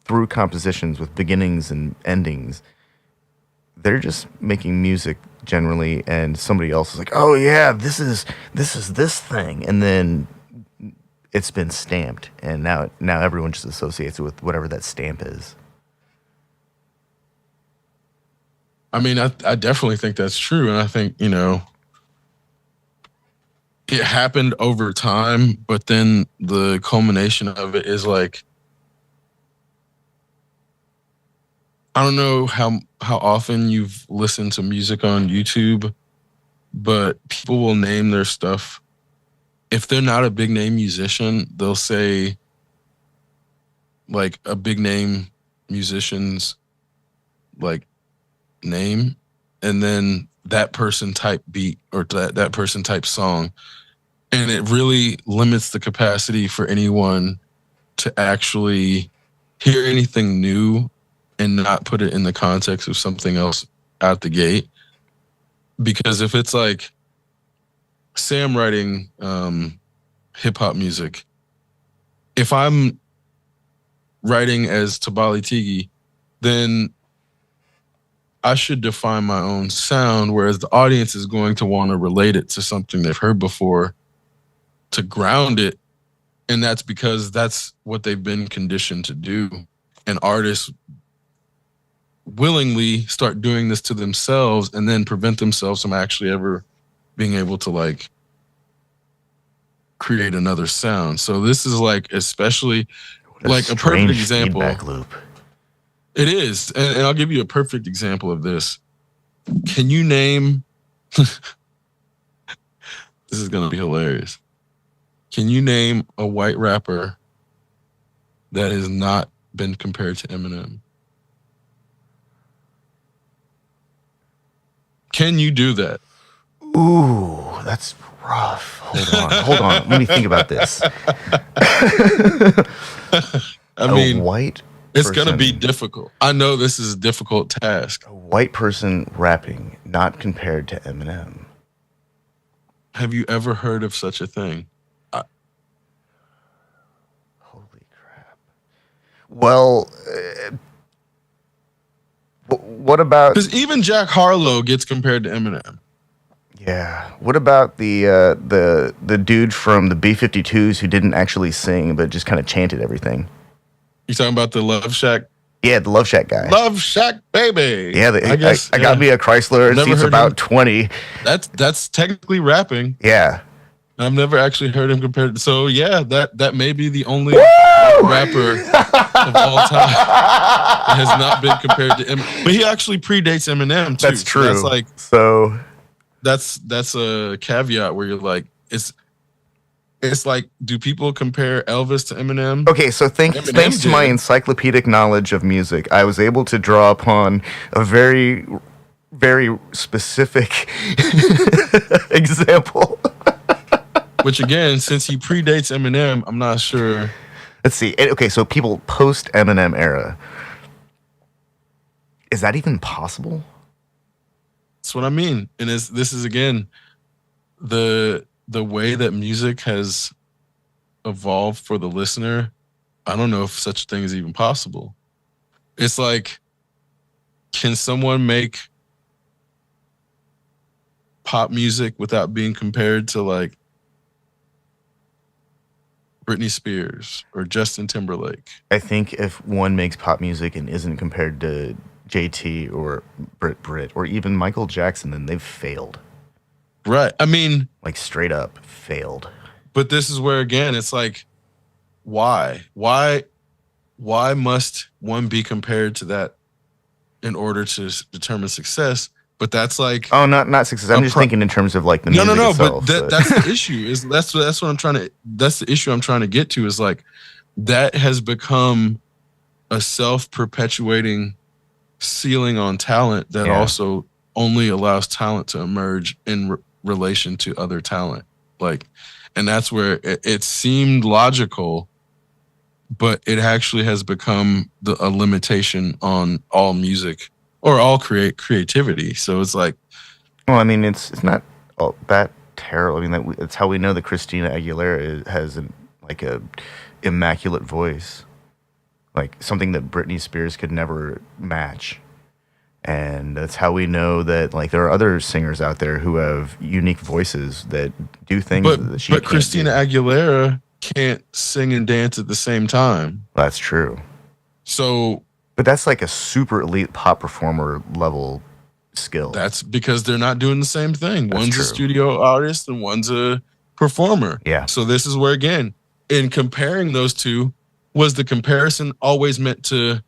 through compositions with beginnings and endings, they're just making music generally, and somebody else is like, oh yeah, this is this thing, and then it's been stamped, and now everyone just associates it with whatever that stamp is. I mean, I definitely think that's true. And I think, you know, it happened over time, but then the culmination of it is like, I don't know how often you've listened to music on YouTube, but people will name their stuff. If they're not a big name musician, they'll say like a big name musician's like name, and then that person type beat or that person type song. And it really limits the capacity for anyone to actually hear anything new and not put it in the context of something else out the gate. Because if it's like, say I'm writing hip hop music, if I'm writing as Tabali Tigi, then I should define my own sound, whereas the audience is going to want to relate it to something they've heard before to ground it. And that's because that's what they've been conditioned to do. And artists willingly start doing this to themselves and then prevent themselves from actually ever being able to like create another sound. So this is like, especially like a perfect example. Feedback loop. It is. And I'll give you a perfect example of this. Can you name, this is going to be hilarious. Can you name a white rapper that has not been compared to Eminem? Can you do that? Ooh, that's rough. Hold on. Let me think about this. I mean, white it's going to be difficult. I know this is a difficult task. A white person rapping, not compared to Eminem. Have you ever heard of such a thing? Holy crap. Well, what about... Because even Jack Harlow gets compared to Eminem. Yeah. What about the dude from the B-52s who didn't actually sing but just kind of chanted everything? You talking about the Love Shack Yeah, the Love Shack guy. Love Shack Baby. Yeah, I got me a Chrysler. Never Seats heard about him. 20. That's technically rapping. Yeah. I've never actually heard him compared. So yeah, that may be the only rapper of all time that has not been compared to Eminem. But he actually predates Eminem too. That's true. So that's like so that's a caveat where you're like it's like, do people compare Elvis to Eminem? okay, so thanks to my encyclopedic knowledge of music, I was able to draw upon a very, very specific example. Which again, since he predates Eminem, I'm not sure. Let's see. Okay, so people post Eminem era. Is that even possible? That's what I mean. And this is again the way that music has evolved for the listener. I don't know if such a thing is even possible. It's like, can someone make pop music without being compared to like Britney Spears or Justin Timberlake? I think if one makes pop music and isn't compared to JT or Brit or even Michael Jackson, then they've failed. Right. I mean, like straight up failed. But this is where again it's like, why must one be compared to that in order to determine success? But that's like, oh, not success. I'm just thinking in terms of like the music itself. But that's the issue. Is that's what I'm trying to. That's the issue I'm trying to get to. Is like that has become a self-perpetuating ceiling on talent that also only allows talent to emerge in relation to other talent. Like, and that's where it seemed logical, but it actually has become a limitation on all music or all creativity. So it's like, well, I mean, it's not that terrible. I mean, that's how we know that Christina Aguilera has like a immaculate voice, like something that Britney Spears could never match. And that's how we know that like there are other singers out there who have unique voices that do things that she can't do. But Christina Aguilera can't sing and dance at the same time. That's true. So, but that's like a super elite pop performer level skill. That's because they're not doing the same thing. One's a studio artist and one's a performer. Yeah. So this is where, again, in comparing those two, was the comparison always meant to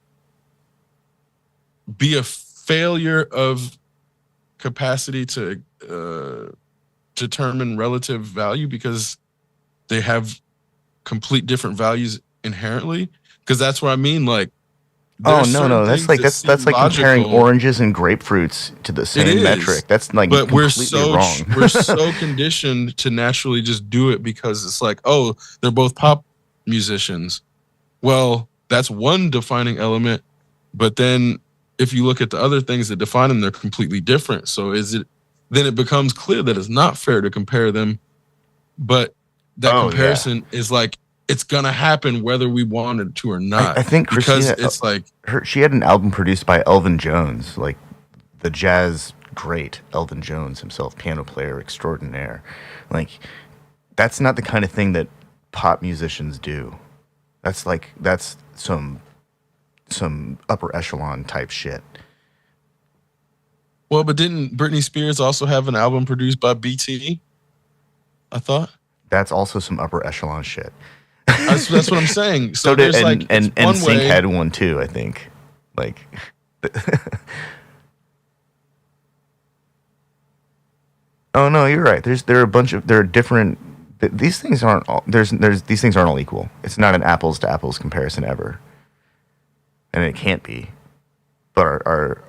be a failure of capacity to determine relative value because they have complete different values inherently? Because that's what I mean. Like, oh no, that's like comparing oranges and grapefruits to the same metric. That's like, but completely wrong. We're so conditioned to naturally just do it because it's like, oh, they're both pop musicians. Well, that's one defining element, but then if you look at the other things that define them, they're completely different. So then it becomes clear that it's not fair to compare them, but that comparison is like, it's gonna happen whether we wanted to or not. I think Christina, because it's like she had an album produced by Elvin Jones, like the jazz great Elvin Jones himself, piano player extraordinaire. Like that's not the kind of thing that pop musicians do. That's some upper echelon type shit. Well, but didn't Britney Spears also have an album produced by BT? I thought that's also some upper echelon shit. That's what I'm saying. So did and NSYNC had one too, I think. Like oh no, you're right. There are different. These things aren't all. These things aren't all equal. It's not an apples to apples comparison ever, and it can't be. But our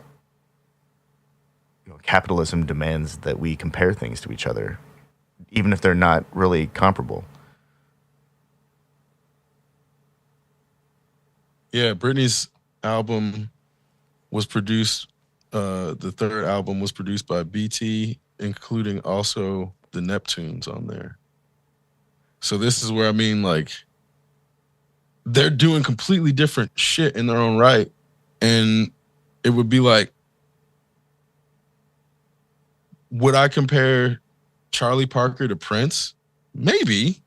capitalism demands that we compare things to each other, even if they're not really comparable. Yeah, Britney's album was produced. The third album was produced by BT, including also the Neptunes on there. So this is where I mean, like, they're doing completely different shit in their own right, and it would be like, would I compare Charlie Parker to Prince? Maybe,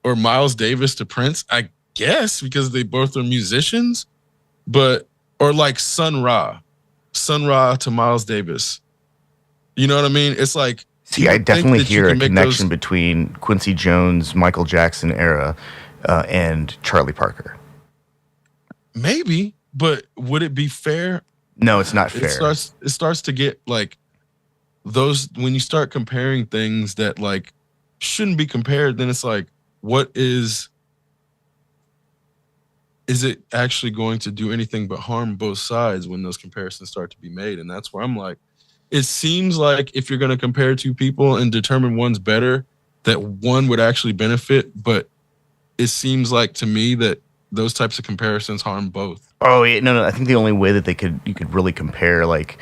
or Miles Davis to Prince? I guess, because they both are musicians, but or like Sun Ra to Miles Davis. You know what I mean? It's like, See, you I would think definitely that you hear a can make connection those, between Quincy Jones, Michael Jackson era, and Charlie Parker. maybe, but would it be fair? No, it's not It fair. starts to get like those, when you start comparing things that like shouldn't be compared, then it's like, what is it actually going to do anything but harm both sides when those comparisons start to be made? And that's where I'm like, it seems like if you're going to compare two people and determine one's better, that one would actually benefit. But it seems like to me that those types of comparisons harm both. Oh, yeah, no. I think the only way that you could really compare like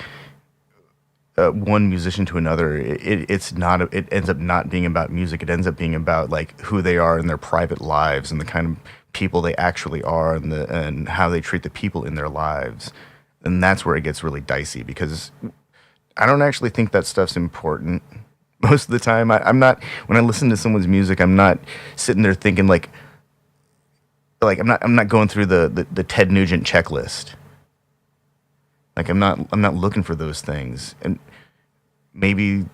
one musician to another, it's not. It ends up not being about music. It ends up being about like who they are in their private lives and the kind of people they actually are and how they treat the people in their lives. And that's where it gets really dicey because I don't actually think that stuff's important. Most of the time, I'm not. When I listen to someone's music, I'm not sitting there thinking like I'm not going through the Ted Nugent checklist. Like I'm not looking for those things, and maybe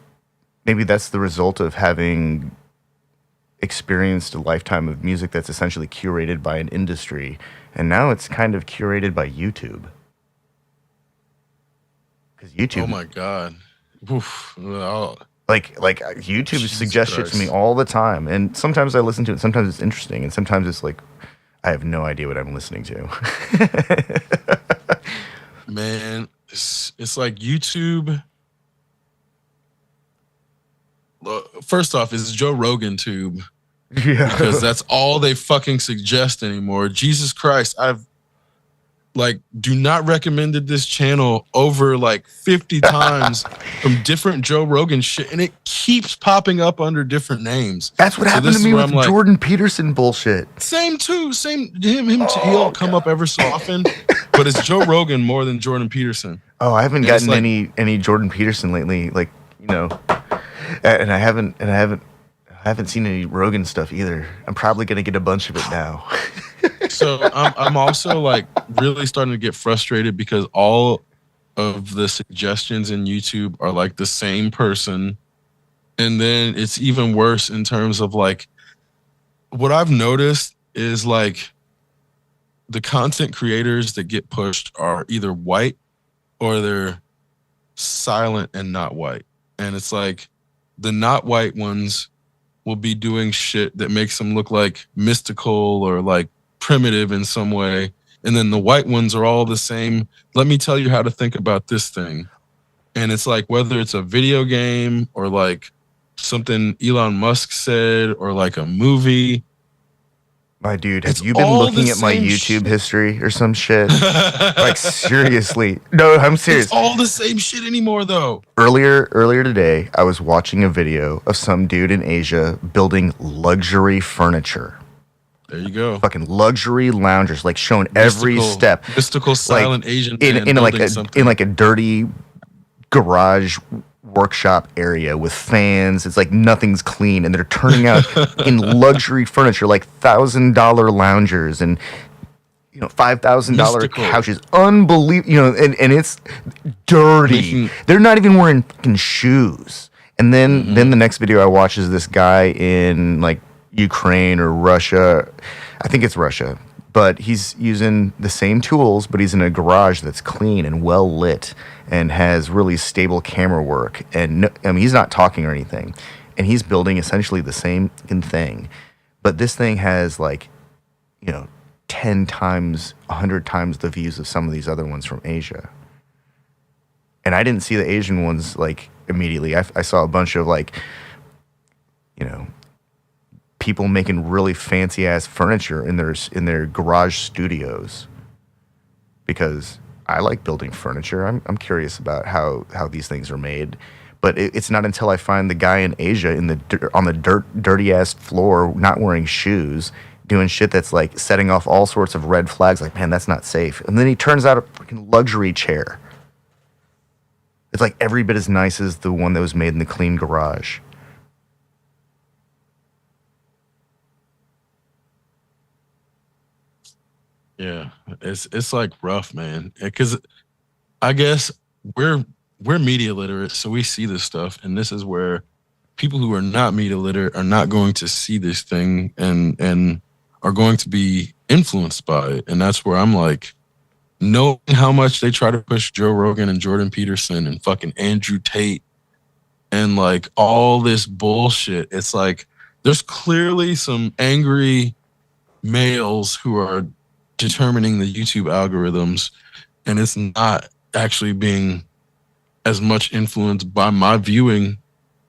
that's the result of having experienced a lifetime of music that's essentially curated by an industry, and now it's kind of curated by YouTube. Because YouTube, Oh my God. Oof. Oh, like YouTube Jesus suggests shit to me Christ. all the time, and sometimes I listen to it. Sometimes it's interesting, and sometimes it's like I have no idea what I'm listening to. Man, it's like YouTube. First off, it's Joe Rogan tube because Yeah. that's all they fucking suggest anymore. Jesus Christ, I've like do not recommended this channel over like 50 times from different Joe Rogan shit, and it keeps popping up under different names. That's what So happened this to is me where with I'm like, Jordan Peterson bullshit. same too, same him. He'll Oh, come God. up ever so often, but it's Joe Rogan more than Jordan Peterson, Oh, I haven't and it's gotten like, any Jordan Peterson lately. Like, you know, and I haven't seen any Rogan stuff either. I'm probably gonna get a bunch of it now. so I'm also like really starting to get frustrated because all of the suggestions in YouTube are like the same person. And then it's even worse in terms of like what I've noticed is like the content creators that get pushed are either white or they're silent and not white. And it's like the not white ones will be doing shit that makes them look like mystical or like primitive in some way. And then the white ones are all the same. Let me tell you how to think about this thing. And it's like whether it's a video game or like something Elon Musk said or like a movie, My dude, have it's you been all the looking at my same YouTube shit. history or some shit? Like seriously? No, I'm It's serious. all the same shit anymore though. Earlier today, I was watching a video of some dude in Asia building luxury furniture. There you go. Fucking luxury loungers, like showing every step. Mystical Like silent Asian in man in like building a something. in like a dirty garage workshop area with fans. It's like nothing's clean, and they're turning out in luxury furniture, like $1,000 loungers and $5,000 Mystical. couches. Unbelievable, and it's dirty. Making- They're not even wearing fucking shoes. And then the next video I watch is this guy in like Ukraine or Russia. I think it's Russia. But he's using the same tools, but he's in a garage that's clean and well lit and has really stable camera work. And I mean, he's not talking or anything. And he's building essentially the same fucking thing. But this thing has like, 10 times, 100 times the views of some of these other ones from Asia. And I didn't see the Asian ones like immediately. I saw a bunch of like, people making really fancy ass furniture in their garage studios, because I like building furniture. I'm curious about how these things are made, but it's not until I find the guy in Asia on the dirty ass floor, not wearing shoes, doing shit that's like setting off all sorts of red flags. Like, man, that's not safe. And then he turns out a freaking luxury chair. It's like every bit as nice as the one that was made in the clean garage. Yeah, it's like rough, man. Because I guess we're we're media literate, so we see this stuff, and this is where people who are not media literate are not going to see this thing and are going to be influenced by it. And that's where I'm like, knowing how much they try to push Joe Rogan and Jordan Peterson and fucking Andrew Tate and like all this bullshit. It's like there's clearly some angry males who are determining the YouTube algorithms, and it's not actually being as much influenced by my viewing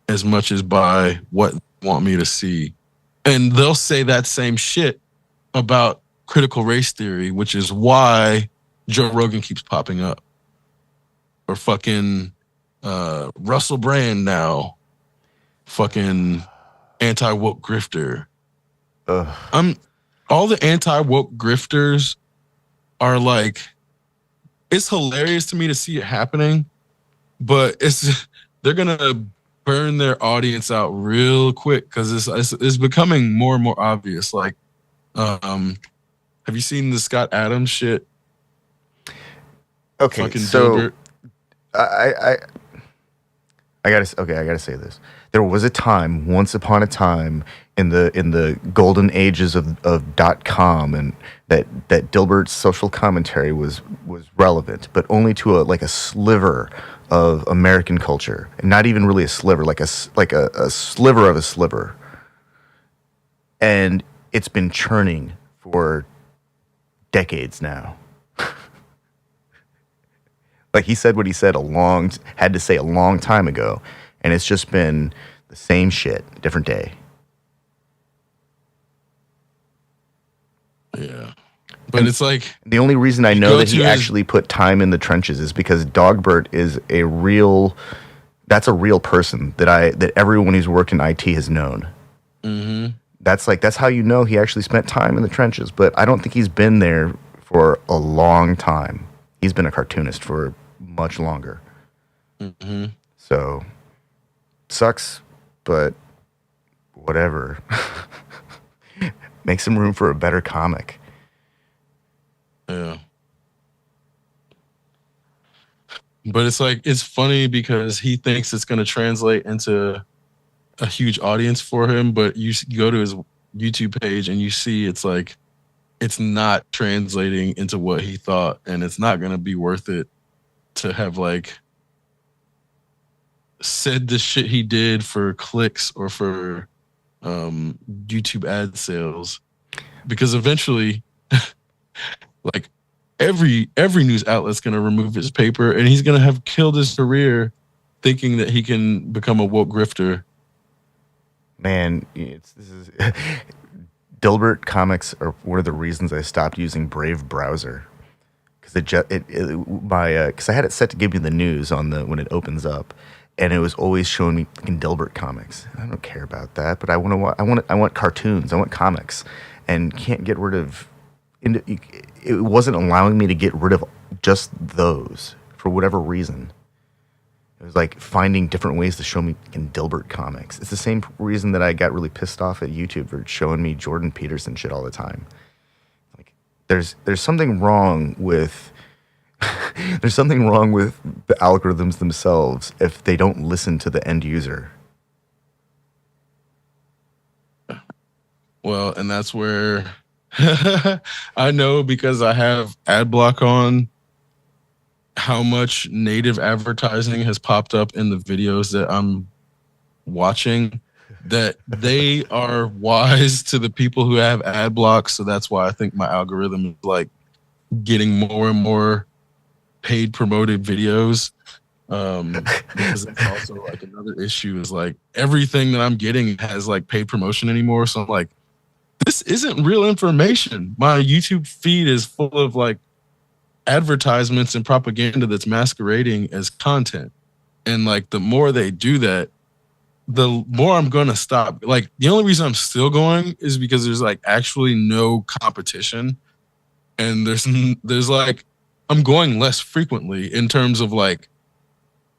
as much as by what they want me to see. And they'll say that same shit about critical race theory, which is why Joe Rogan keeps popping up. Or fucking Russell Brand now, fucking anti woke grifter. Ugh. I'm all the anti woke grifters are like, it's hilarious to me to see it happening, but they're gonna burn their audience out real quick because it's becoming more and more obvious. Like, have you seen the Scott Adams shit? Okay, Fucking so Dilbert. I gotta say this. There was a time, once upon a time, in the golden ages of .com, and that Dilbert's social commentary was relevant, but only to a sliver of American culture, and not even really a sliver, like a sliver of a sliver. And it's been churning for decades now. Like, he said what he said had to say a long time ago, and it's just been the same shit, different day. Yeah. But it's like, The only reason I you know go that he to his- actually put time in the trenches is because Dogbert is that's a real person that everyone who's worked in IT has known. Mhm. That's how you know he actually spent time in the trenches. But I don't think he's been there for a long time. He's been a cartoonist for much longer. Mhm. So, sucks, but whatever. Make some room for a better comic. Yeah. But it's like, it's funny because he thinks it's going to translate into a huge audience for him, but go to his YouTube page and you see it's like, it's not translating into what he thought, and it's not going to be worth it to have like said the shit he did for clicks or for YouTube ad sales, because eventually like every news outlet's going to remove his paper, and he's going to have killed his career thinking that he can become a woke grifter. Man, Dilbert comics are one of the reasons I stopped using Brave browser, because because I had it set to give me the news when it opens up, and it was always showing me fucking Dilbert comics. I don't care about that, but I want cartoons, I want comics, and can't get rid of. It wasn't allowing me to get rid of just those for whatever reason. It was like finding different ways to show me fucking Dilbert comics. It's the same reason that I got really pissed off at YouTube for showing me Jordan Peterson shit all the time. Like, there's something wrong with there's something wrong with the algorithms themselves if they don't listen to the end user. Well, and that's where I know, because I have ad block on, how much native advertising has popped up in the videos that I'm watching, that they are wise to the people who have ad blocks. So that's why I think my algorithm is like getting more and more paid promoted videos. Because it's also like another issue is like everything that I'm getting has like paid promotion anymore. So I'm like, this isn't real information. My YouTube feed is full of like advertisements and propaganda that's masquerading as content. And like the more they do that, the more I'm gonna stop. Like, the only reason I'm still going is because there's like actually no competition, and there's like, I'm going less frequently in terms of like,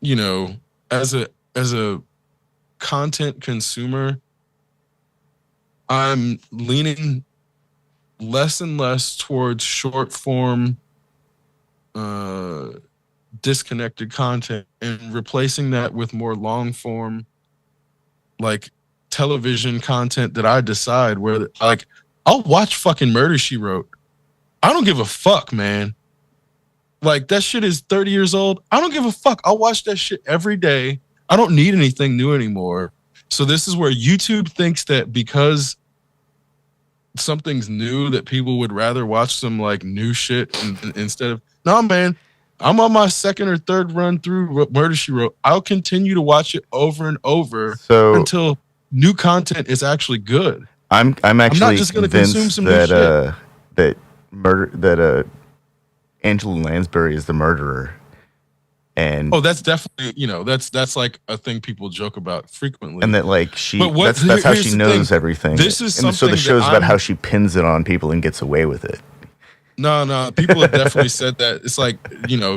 you know, as a content consumer, I'm leaning less and less towards short form, disconnected content and replacing that with more long form, like television content that I decide where, like, I'll watch fucking Murder She Wrote. I don't give a fuck, man. Like, that shit is 30 years old. I don't give a fuck. I'll watch that shit every day. I don't need anything new anymore. So this is where YouTube thinks that because something's new that people would rather watch some like new shit instead of, no, man, I'm on my second or third run through Murder She Wrote. I'll continue to watch it over and over until new content is actually good. I'm actually not just going to consume some new shit. that Angela Lansbury is the murderer. And that's definitely, that's like a thing people joke about frequently. And that like that's how she knows everything. This is something, so the show's about how she pins it on people and gets away with it. No, people have definitely said that. It's like,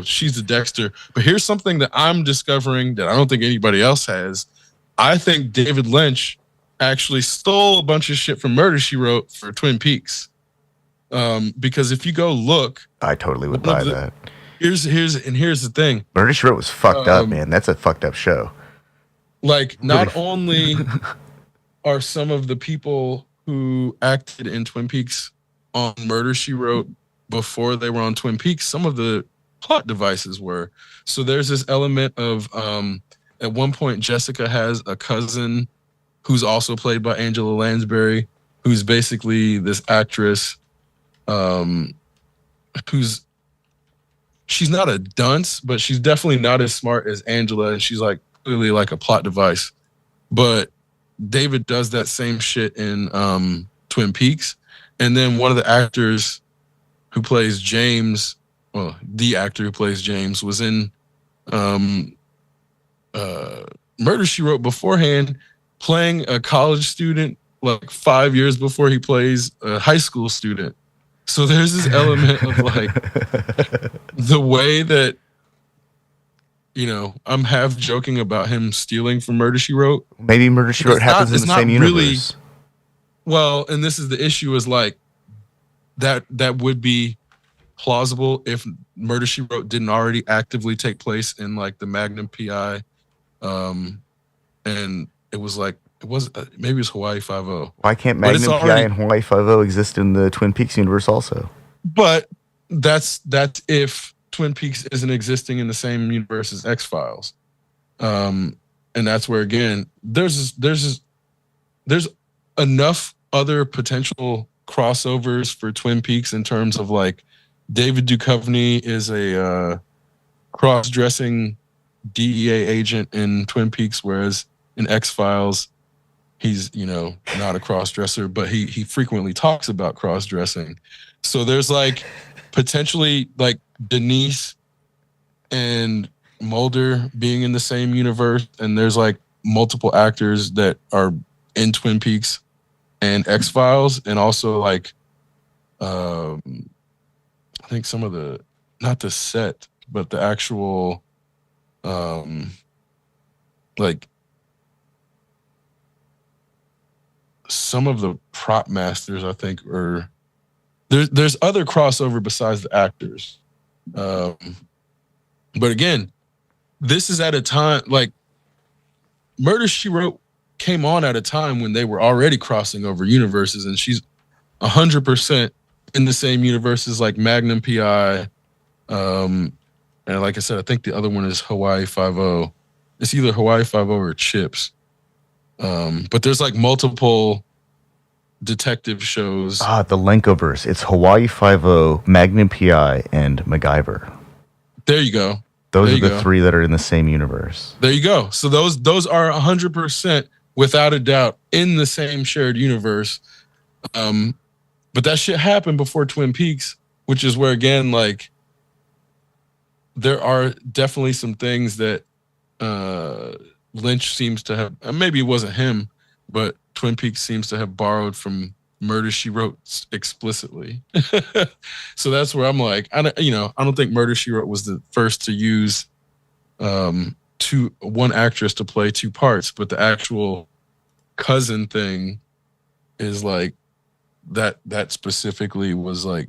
she's a Dexter. But here's something that I'm discovering that I don't think anybody else has. I think David Lynch actually stole a bunch of shit from Murder, She Wrote for Twin Peaks. Because if you go look, I totally would buy that. Here's the thing. Murder, She Wrote was fucked up, man. That's a fucked up show. Like, not only are some of the people who acted in Twin Peaks on Murder, She Wrote before they were on Twin Peaks, some of the plot devices were. So there's this element of, at one point, Jessica has a cousin who's also played by Angela Lansbury, who's basically this actress she's not a dunce, but she's definitely not as smart as Angela, and she's like clearly like a plot device. But David does that same shit in Twin Peaks. And then one of the actors who plays James, well, the actor who plays James was in Murder, She Wrote beforehand, playing a college student like 5 years before he plays a high school student. So there's this element of like the way that, I'm half joking about him stealing from Murder, She Wrote. Maybe Murder, She Wrote happens in the same universe. Well, and this is the issue, is like that would be plausible if Murder, She Wrote didn't already actively take place in like the Magnum PI. And it was like, maybe it was Hawaii Five-0. Why can't Magnum PI and Hawaii Five-0 exist in the Twin Peaks universe also? But that's if Twin Peaks isn't existing in the same universe as X-Files. And that's where, again, there's enough other potential crossovers for Twin Peaks in terms of like David Duchovny is a cross-dressing DEA agent in Twin Peaks, whereas in X-Files, he's, not a cross-dresser, but he frequently talks about cross-dressing. So there's like potentially like Denise and Mulder being in the same universe, and there's like multiple actors that are in Twin Peaks and X-Files, and also like I think some of the, not the set, but the actual like some of the prop masters, I think, are there's other crossover besides the actors. But again, this is at a time like Murder, She Wrote came on at a time when they were already crossing over universes, and she's 100% in the same universes like Magnum PI. And like I said, I think the other one is Hawaii Five-0. It's either Hawaii Five-0 or Chips. But there's like multiple detective shows. The Lenkoverse. It's Hawaii Five-0, Magnum PI, and MacGyver. There you go. Those are the three that are in the same universe. There you go. So those are 100% without a doubt in the same shared universe. But that shit happened before Twin Peaks, which is where, again, like, there are definitely some things that Lynch seems to have, maybe it wasn't him, but Twin Peaks seems to have borrowed from Murder, She Wrote explicitly. So that's where I'm like, I don't think Murder, She Wrote was the first to use one actress to play two parts, but the actual cousin thing is like that specifically was like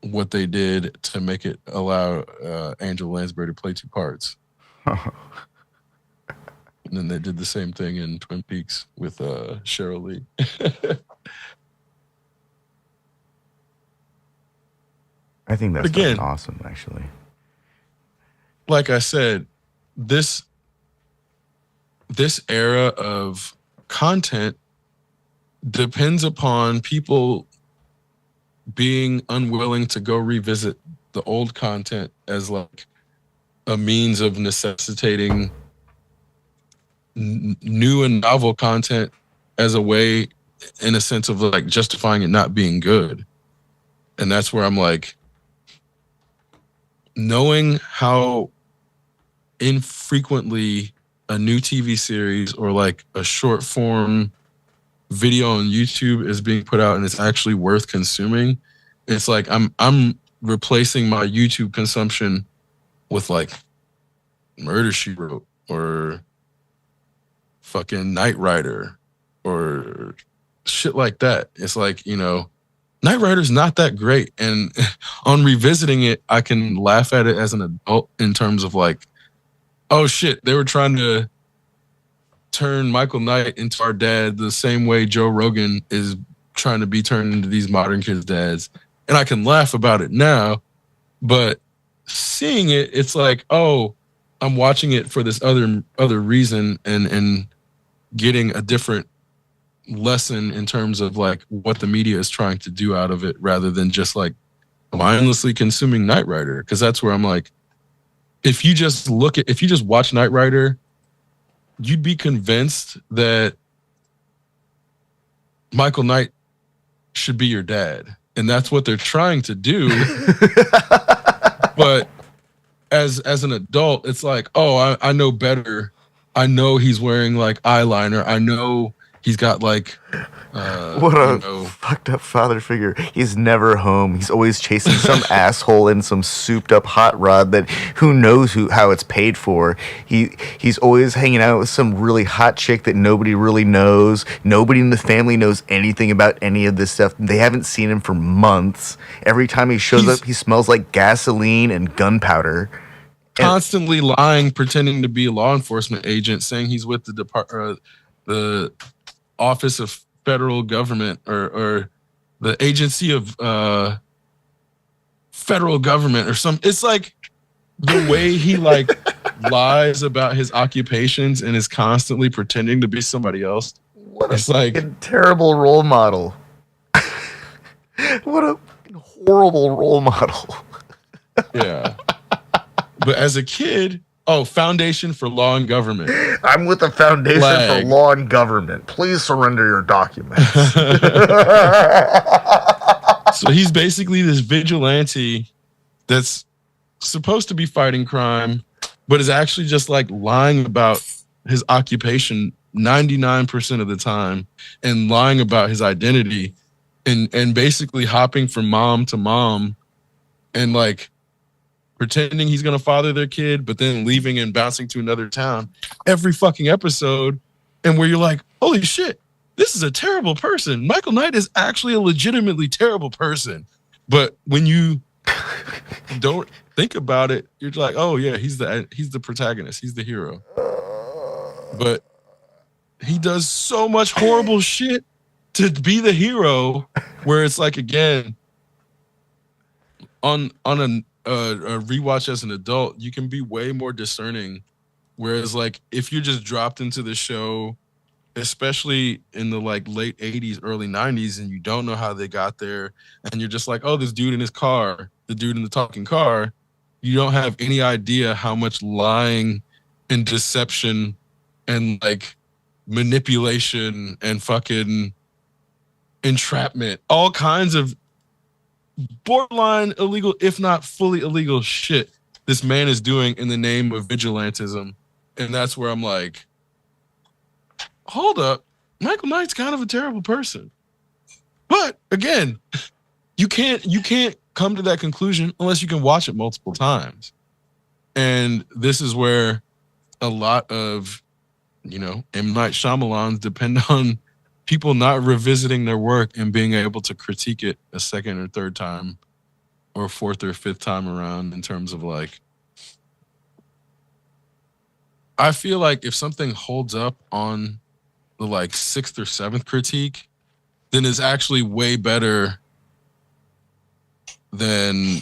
what they did to make it allow Angela Lansbury to play two parts. And then they did the same thing in Twin Peaks with Cheryl Lee. I think that's Again, awesome, actually. like I said, this era of content depends upon people being unwilling to go revisit the old content as like a means of necessitating new and novel content as a way, in a sense of like justifying it not being good. And that's where I'm like, knowing how infrequently a new TV series or like a short form video on YouTube is being put out and it's actually worth consuming, it's like I'm replacing my YouTube consumption with like Murder She Wrote or fucking Knight Rider or shit like that. It's like, you know, Knight Rider's not that great. And on revisiting it, I can laugh at it as an adult in terms of like, oh shit, they were trying to turn Michael Knight into our dad the same way Joe Rogan is trying to be turned into these modern kids' dads. And I can laugh about it now, but seeing it, it's like, oh, I'm watching it for this other reason and getting a different lesson in terms of like what the media is trying to do out of it, rather than just like mindlessly consuming Knight Rider. Because that's where I'm like, if you just watch Knight Rider, you'd be convinced that Michael Knight should be your dad. And that's what they're trying to do. But as an adult, it's like, oh, I know better. I know he's wearing like eyeliner. I know he's got like what a fucked up father figure. He's never home. He's always chasing some asshole in some souped up hot rod that who knows how it's paid for. He's always hanging out with some really hot chick that nobody really knows. Nobody in the family knows anything about any of this stuff. They haven't seen him for months. Every time he shows up, he smells like gasoline and gunpowder. Constantly lying, pretending to be a law enforcement agent, saying he's with the Office of Federal Government or the Agency of Federal Government or something. It's like the way he like lies about his occupations and is constantly pretending to be somebody else. It's like a terrible role model. What a horrible role model. Yeah. But as a kid, Foundation for Law and Government. I'm with the Foundation for Law and Government. Please surrender your documents. So he's basically this vigilante that's supposed to be fighting crime, but is actually just like lying about his occupation 99% of the time and lying about his identity and basically hopping from mom to mom and like pretending he's going to father their kid, but then leaving and bouncing to another town every fucking episode. And where you're like, holy shit, this is a terrible person. Michael Knight is actually a legitimately terrible person. But when you don't think about it, you're like, oh yeah, he's the protagonist. He's the hero. But he does so much horrible shit to be the hero, where it's like, again, on a rewatch as an adult, you can be way more discerning. Whereas like if you're just dropped into the show, especially in the like late 80s, early 90s, and you don't know how they got there, and you're just like, oh, this dude in his car, the dude in the talking car, you don't have any idea how much lying and deception and like manipulation and fucking entrapment, all kinds of borderline illegal, if not fully illegal shit this man is doing in the name of vigilantism. And that's where I'm like, hold up, Michael Knight's kind of a terrible person. But again, you can't come to that conclusion unless you can watch it multiple times. And this is where a lot of, M. Night Shyamalans depend on people not revisiting their work and being able to critique it a second or third time or fourth or fifth time around in terms of like, I feel like if something holds up on the like sixth or seventh critique, then it's actually way better than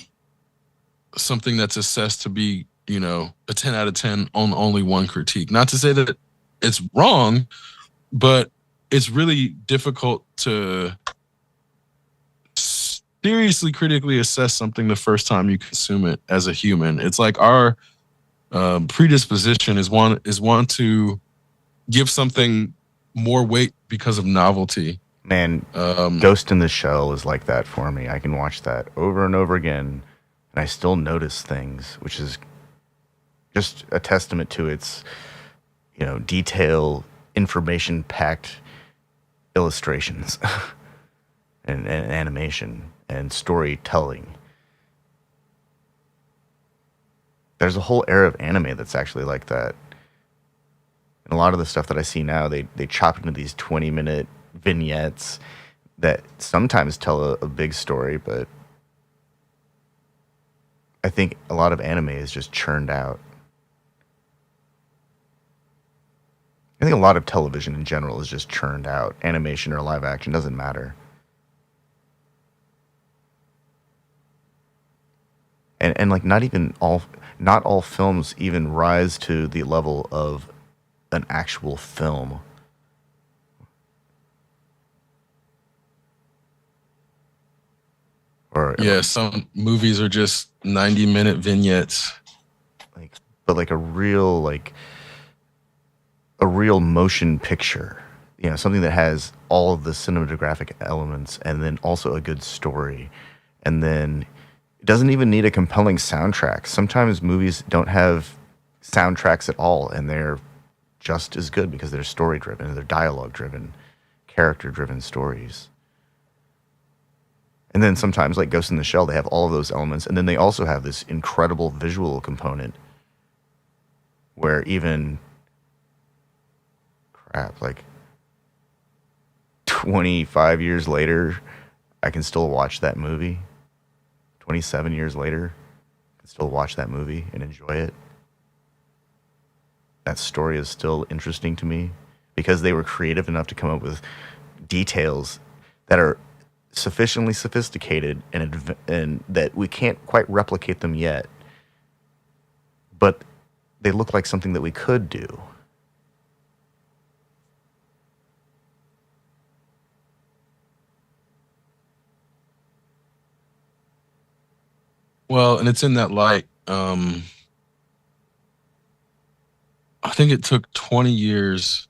something that's assessed to be, you know, a 10 out of 10 on only one critique. Not to say that it's wrong, but it's really difficult to seriously critically assess something the first time you consume it as a human. It's like our predisposition is one to give something more weight because of novelty. Man, Ghost in the Shell is like that for me. I can watch that over and over again, and I still notice things, which is just a testament to its, you know, detail, information-packed illustrations and animation and storytelling. There's a whole era of anime that's actually like that. And a lot of the stuff that I see now, they chop into these 20-minute vignettes that sometimes tell a big story, but I think a lot of anime is just churned out. I think a lot of television in general is just churned out. Animation or live action doesn't matter. And like not all films even rise to the level of an actual film. Or yeah, some movies are just 90-minute vignettes. But a real motion picture, you know, something that has all of the cinematographic elements and then also a good story. And then it doesn't even need a compelling soundtrack. Sometimes movies don't have soundtracks at all, and they're just as good because they're story driven, they're dialogue driven, character driven stories. And then sometimes, like Ghost in the Shell, they have all of those elements, and then they also have this incredible visual component where even, like 25 years later, I can still watch that movie. 27 years later, I can still watch that movie and enjoy it. That story is still interesting to me because they were creative enough to come up with details that are sufficiently sophisticated and that we can't quite replicate them yet, but they look like something that we could do. Well, and it's in that light. I think it took 20 years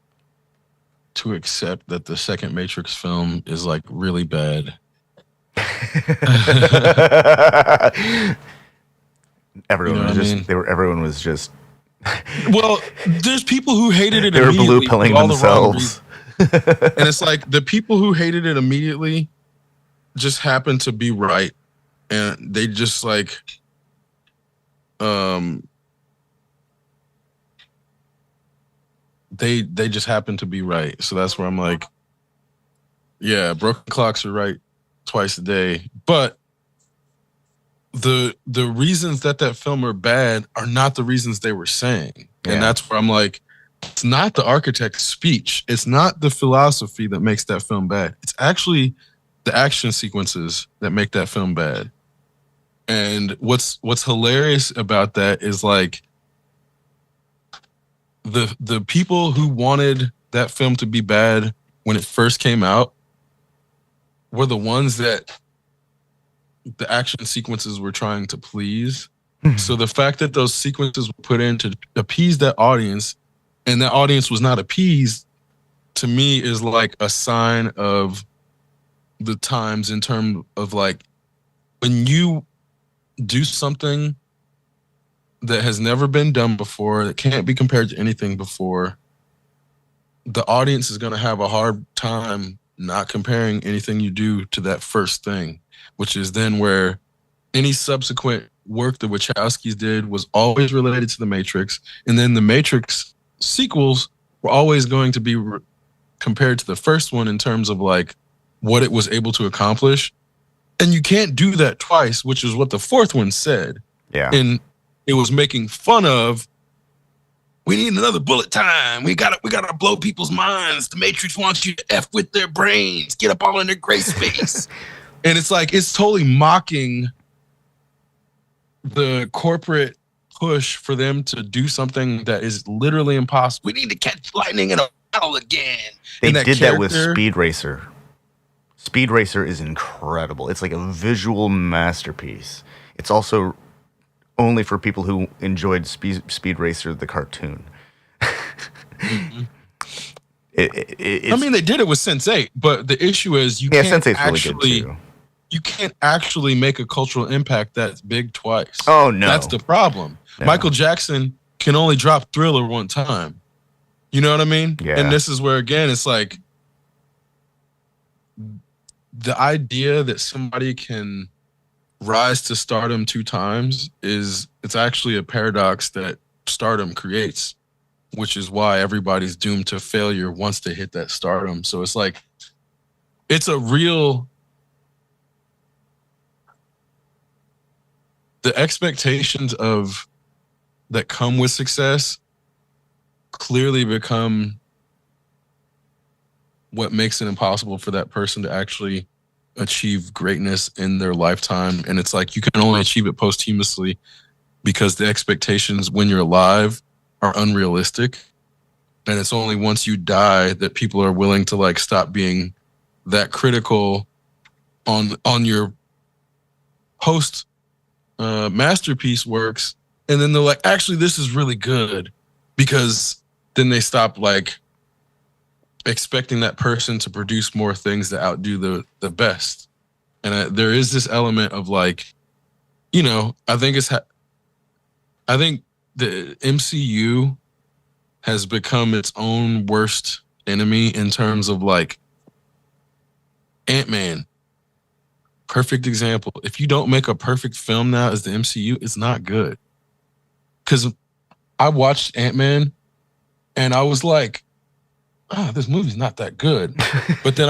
to accept that the second Matrix film is like really bad. Everyone was just well, there's people who hated it they were immediately blue pilling for all the wrong themselves. reasons. And it's like the people who hated it immediately just happened to be right. And they just like they just happen to be right. So that's where I'm like, yeah, broken clocks are right twice a day. But the reasons that film are bad are not the reasons they were saying. Yeah. And that's where I'm like, it's not the architect's speech. It's not the philosophy that makes that film bad. It's actually the action sequences that make that film bad. And what's hilarious about that is like the people who wanted that film to be bad when it first came out were the ones that the action sequences were trying to please. So the fact that those sequences were put in to appease that audience and that audience was not appeased, to me is like a sign of the times in terms of like when you do something that has never been done before, that can't be compared to anything before, the audience is going to have a hard time not comparing anything you do to that first thing, which is then where any subsequent work the Wachowskis did was always related to The Matrix. And then The Matrix sequels were always going to be compared to the first one in terms of like what it was able to accomplish. And you can't do that twice, which is what the fourth one said. Yeah. And it was making fun of, we need another bullet time. We gotta blow people's minds. The Matrix wants you to F with their brains, get up all in their gray space. And it's like, it's totally mocking the corporate push for them to do something that is literally impossible. We need to catch lightning in a bottle again. They did that with Speed Racer. Speed Racer is incredible. It's like a visual masterpiece. It's also only for people who enjoyed Speed Racer, the cartoon. Mm-hmm. I mean, they did it with Sense8, but the issue is you can't actually, really you can't actually make a cultural impact that's big twice. Oh, no. That's the problem. No. Michael Jackson can only drop Thriller one time. You know what I mean? Yeah. And this is where, again, it's like the idea that somebody can rise to stardom 2 times it's actually a paradox that stardom creates, which is why everybody's doomed to failure once they hit that stardom. So it's like, it's a real, the expectations of that come with success clearly become what makes it impossible for that person to actually achieve greatness in their lifetime. And it's like, you can only achieve it posthumously because the expectations when you're alive are unrealistic. And it's only once you die that people are willing to like stop being that critical on your post masterpiece works. And then they're like, actually, this is really good, because then they stop like expecting that person to produce more things that outdo the best. And there is this element of like, you know, I think the MCU has become its own worst enemy in terms of like Ant-Man. Perfect example. If you don't make a perfect film now as the MCU, it's not good. Because I watched Ant-Man and I was like, this movie's not that good. But then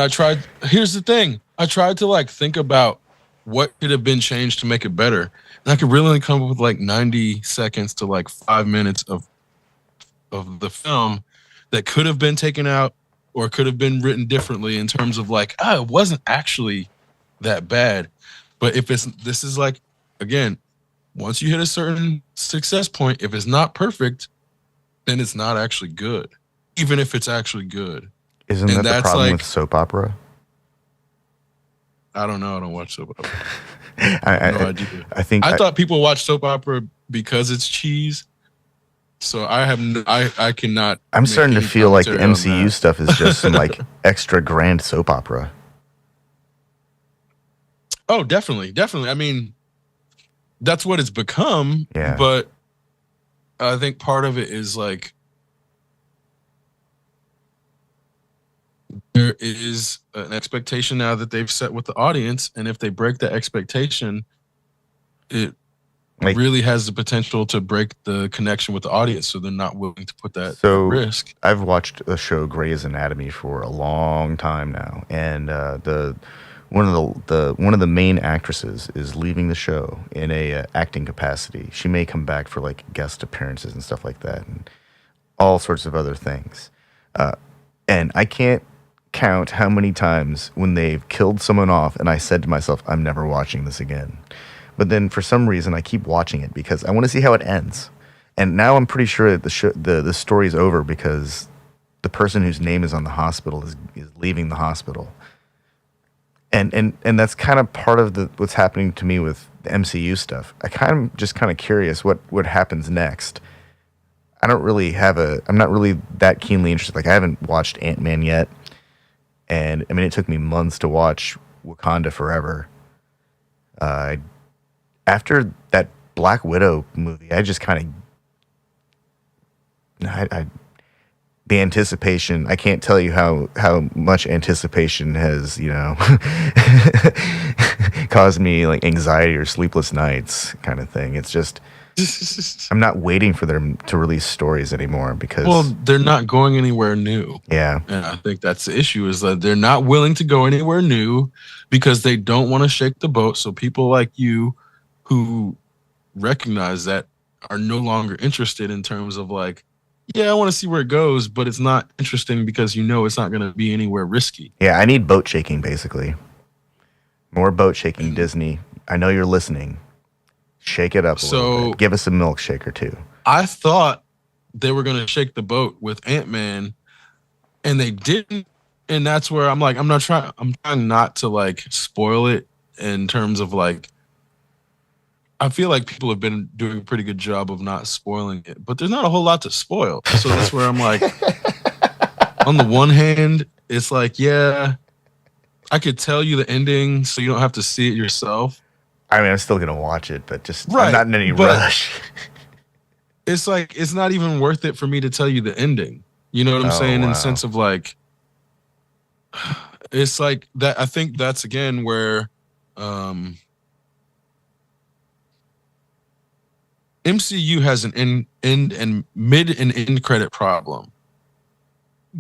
here's the thing. I tried to like think about what could have been changed to make it better. And I could really only come up with like 90 seconds to like 5 minutes of the film that could have been taken out or could have been written differently in terms of like, it wasn't actually that bad. But this is like, again, once you hit a certain success point, if it's not perfect, then it's not actually good, even if it's actually good. Isn't that the problem with soap opera? I don't know. I don't watch soap opera. I have no idea. I thought people watch soap opera because it's cheese. So I cannot. I'm starting to feel like the MCU stuff is just some like extra grand soap opera. Oh, definitely. I mean, that's what it's become. Yeah. But I think part of it is like, there is an expectation now that they've set with the audience, and if they break that expectation, it really has the potential to break the connection with the audience, so they're not willing to put that at risk. I've watched the show Grey's Anatomy for a long time now, and one of the main actresses is leaving the show in a acting capacity. She may come back for like guest appearances and stuff like that, and all sorts of other things. And I can't count how many times when they've killed someone off and I said to myself, I'm never watching this again. But then for some reason I keep watching it because I want to see how it ends. And now I'm pretty sure that the story's over because the person whose name is on the hospital is leaving the hospital. And that's kind of part of what's happening to me with the MCU stuff. I'm just kind of curious what happens next. I'm not really that keenly interested. Like I haven't watched Ant-Man yet. And I mean, it took me months to watch Wakanda Forever. After that Black Widow movie, I just kind of, the anticipation, I can't tell you how much anticipation has, caused me like anxiety or sleepless nights kind of thing. It's just, I'm not waiting for them to release stories anymore because Well, they're not going anywhere new. yeah. And I think that's the issue, is that they're not willing to go anywhere new because they don't want to shake the boat. So people like you who recognize that are no longer interested in terms of like, yeah, I want to see where it goes, but it's not interesting because you know it's not going to be anywhere risky. Yeah, I need boat shaking basically. More boat shaking, Disney. I know you're listening. Shake it up a little bit. Give us a milkshake or two. I thought they were going to shake the boat with Ant-Man, and they didn't. And that's where I'm like, I'm trying not to like spoil it in terms of like, I feel like people have been doing a pretty good job of not spoiling it, but there's not a whole lot to spoil. So that's where I'm like, on the one hand, it's like, yeah, I could tell you the ending so you don't have to see it yourself. I mean, I'm still going to watch it, but just right, I'm not in any rush. It's like, it's not even worth it for me to tell you the ending. You know what I'm saying? Wow. In the sense of like, it's like that. I think that's again where MCU has an end and mid and end credit problem,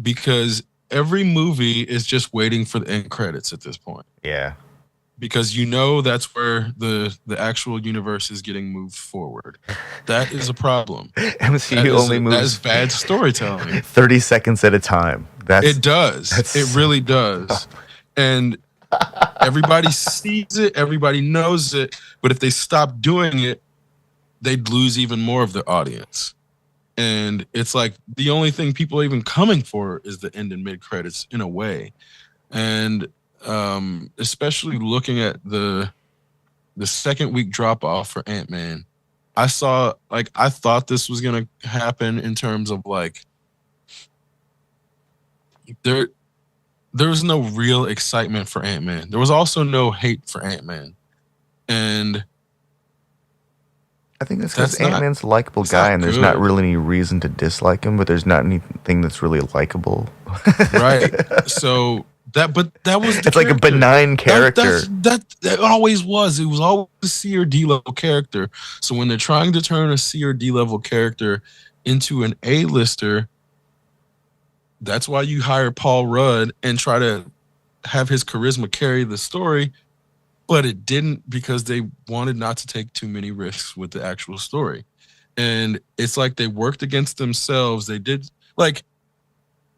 because every movie is just waiting for the end credits at this point. Yeah. Because you know that's where the actual universe is getting moved forward. That is a problem. MCU only moves. That is bad storytelling. 30 seconds at a time. It does. It really does. And everybody sees it. Everybody knows it. But if they stop doing it, they'd lose even more of their audience. And it's like the only thing people are even coming for is the end and mid credits in a way. And especially looking at the second week drop off for Ant-Man, I thought this was gonna happen in terms of like there was no real excitement for Ant-Man. There was also no hate for Ant-Man. And I think that's because Ant-Man's a likable guy, and there's not really any reason to dislike him, but there's not anything that's really likable. Right. So that was the it's like a benign character. That always was. It was always a C or D level character. So when they're trying to turn a C or D level character into an A-lister, that's why you hire Paul Rudd and try to have his charisma carry the story. But it didn't, because they wanted not to take too many risks with the actual story. And it's like they worked against themselves. They did, like,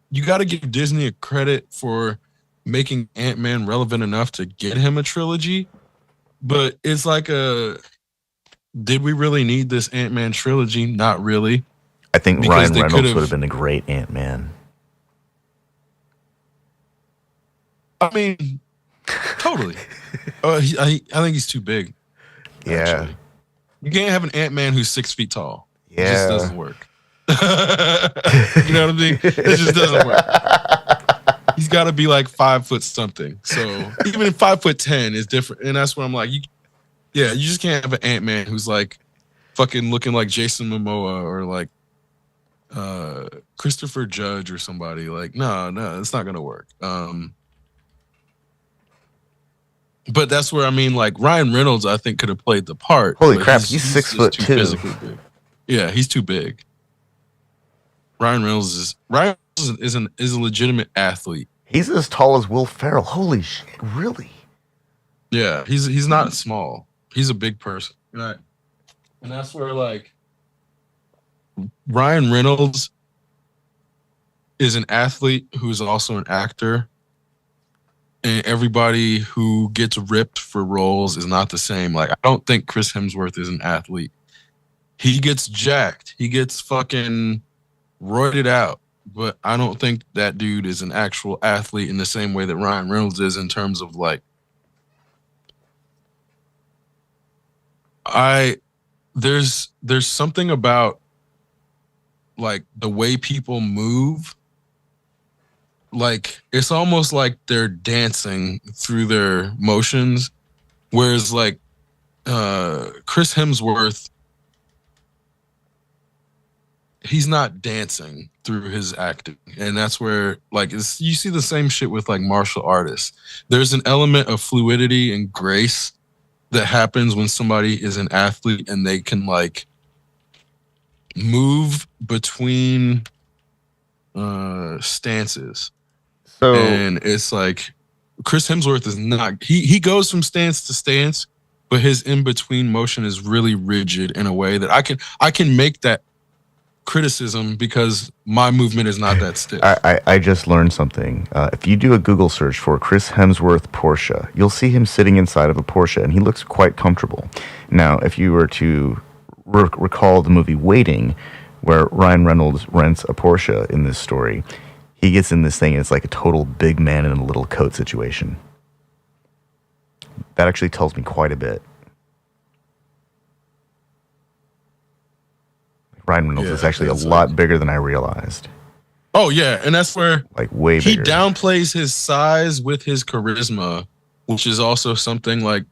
you got to give Disney a credit for making Ant-Man relevant enough to get him a trilogy. But it's like did we really need this Ant-Man trilogy? Not really. I think Ryan Reynolds would have been a great Ant-Man. I mean, totally. I think he's too big. Yeah. Actually. You can't have an Ant-Man who's 6 feet tall. Yeah. It just doesn't work. You know what I mean? It just doesn't work. He's got to be like 5 foot something. So even 5'10" is different. And that's what I'm like, you just can't have an Ant-Man who's like fucking looking like Jason Momoa or like Christopher Judge or somebody. Like, no, it's not going to work. But that's where, I mean, like, Ryan Reynolds, I think, could have played the part. Holy crap, he's 6'2". Big. Yeah, he's too big. Ryan Reynolds is a legitimate athlete. He's as tall as Will Ferrell. Holy shit, really? Yeah, he's not small. He's a big person. Right. And that's where, like, Ryan Reynolds is an athlete who's also an actor. And everybody who gets ripped for roles is not the same. Like, I don't think Chris Hemsworth is an athlete. He gets jacked. He gets fucking roided out. But I don't think that dude is an actual athlete in the same way that Ryan Reynolds is, in terms of like, there's something about like the way people move. Like, it's almost like they're dancing through their motions. Whereas like Chris Hemsworth, he's not dancing through his acting. And that's where, like, you see the same shit with like martial artists. There's an element of fluidity and grace that happens when somebody is an athlete and they can like move between stances. So And it's like Chris Hemsworth is not he goes from stance to stance, but his in-between motion is really rigid in a way that I can make that criticism because my movement is not that stiff. I just learned something. If you do a Google search for Chris Hemsworth Porsche, you'll see him sitting inside of a Porsche, and he looks quite comfortable. Now, if you were to recall the movie Waiting, where Ryan Reynolds rents a Porsche in this story, he gets in this thing, and it's like a total big man in a little coat situation. That actually tells me quite a bit. Ryan Reynolds is actually a lot bigger than I realized. Oh yeah, and that's where like way he bigger. downplays his size with his charisma, which is also something like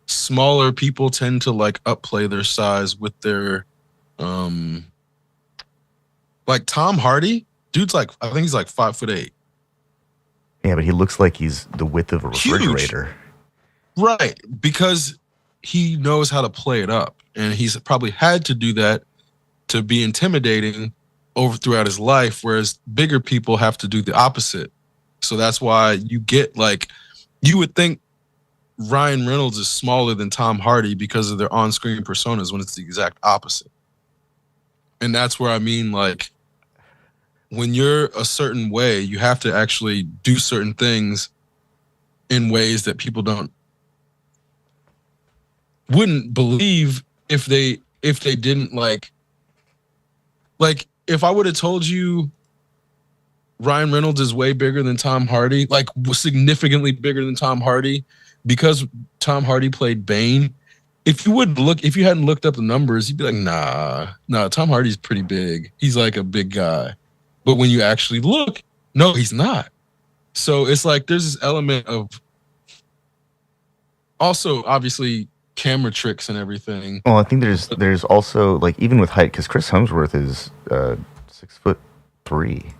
smaller people tend to like upplay their size with their like Tom Hardy, dude's like I think he's like 5'8". Yeah, but he looks like he's the width of a refrigerator. Huge. Right, because he knows how to play it up, and he's probably had to do that to be intimidating over throughout his life, whereas bigger people have to do the opposite. So that's why you get like, you would think Ryan Reynolds is smaller than Tom Hardy because of their on-screen personas when it's the exact opposite. And that's where I mean, like, when you're a certain way, you have to actually do certain things in ways that people wouldn't believe if they didn't like if I would have told you Ryan Reynolds is way bigger than Tom Hardy, like significantly bigger than Tom Hardy, because Tom Hardy played Bane. If you hadn't looked up the numbers, you'd be like, nah, Tom Hardy's pretty big. He's like a big guy. But when you actually look, no, he's not. So it's like there's this element of also obviously camera tricks and everything. Well, I think there's also like even with height, because Chris Hemsworth is 6'3".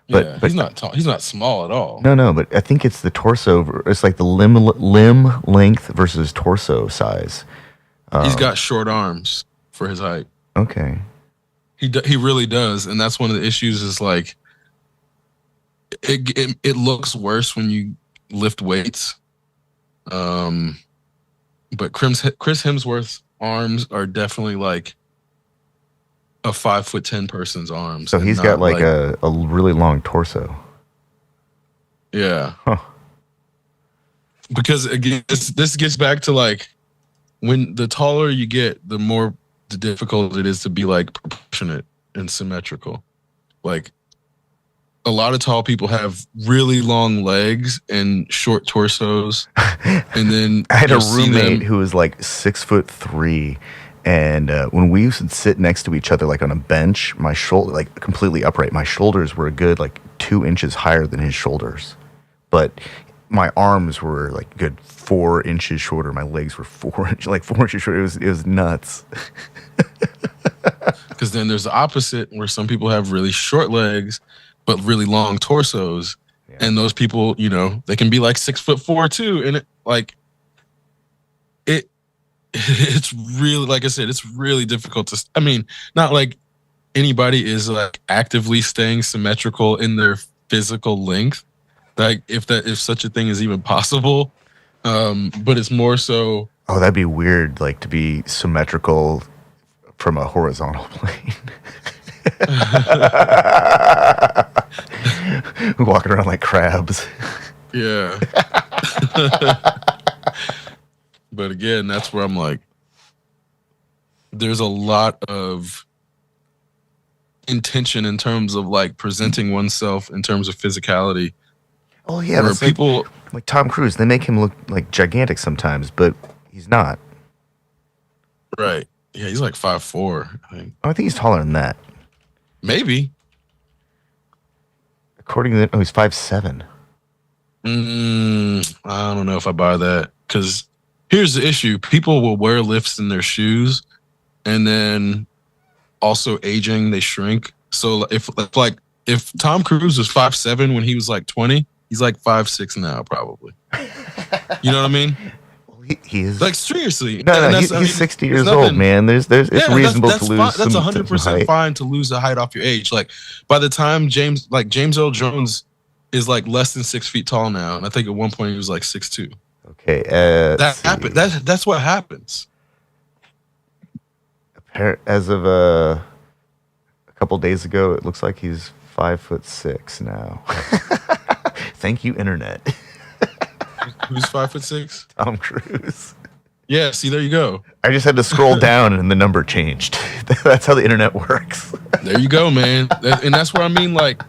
But he's not tall. He's not small at all. No, but I think it's the torso. It's like the limb length versus torso size. He's got short arms for his height. Okay. He really does, and that's one of the issues. Is like it looks worse when you lift weights. But Chris Hemsworth's arms are definitely like a 5'10" person's arms. So he's got like a really long torso. Yeah. Huh. Because again, this gets back to like when the taller you get, the more difficult it is to be like proportionate and symmetrical. Like a lot of tall people have really long legs and short torsos. And then I had a roommate who was like 6'3", and when we used to sit next to each other like on a bench, my shoulder like completely upright, my shoulders were a good like 2 inches higher than his shoulders, but my arms were like a good 4 inches shorter. My legs were 4 inches shorter. It was nuts. Because then there's the opposite where some people have really short legs but really long torsos. Yeah. And those people, you know, they can be like 6'4" too. And it's really, like I said, it's really difficult to, I mean, not like anybody is like actively staying symmetrical in their physical length. Like if such a thing is even possible. But it's more so. Oh, that'd be weird. Like to be symmetrical from a horizontal plane. Walking around like crabs. Yeah. But again, that's where I'm like, there's a lot of intention in terms of like presenting oneself in terms of physicality. Oh yeah, that's people like Tom Cruise. They make him look like gigantic sometimes, but he's not. Right. Yeah, he's like 5'4", I think. Oh, I think he's taller than that. Maybe. According to that, he's 5'7". I don't know if I buy that, because here's the issue: people will wear lifts in their shoes, and then also aging, they shrink. So if Tom Cruise was 5'7" when he was like 20, he's like 5'6" now, probably. You know what I mean? Well, He is Like seriously. no, And no. that's, I He's mean, 60 there's years old, nothing. man. It's Yeah, reasonable that's to lose fine. That's some 100% height. fine to lose a height off your age. Like by the time James Earl Jones is like less than 6 feet tall now, and I think at one point he was like 6'2". Okay, let's That happened. see. That's what happens. As of a couple days ago, it looks like he's 5'6" now. Thank you, internet. Who's 5'6"? Tom Cruise. Yeah, see, there you go. I just had to scroll down and the number changed. That's how the internet works. There you go, man. And that's what I mean. Like,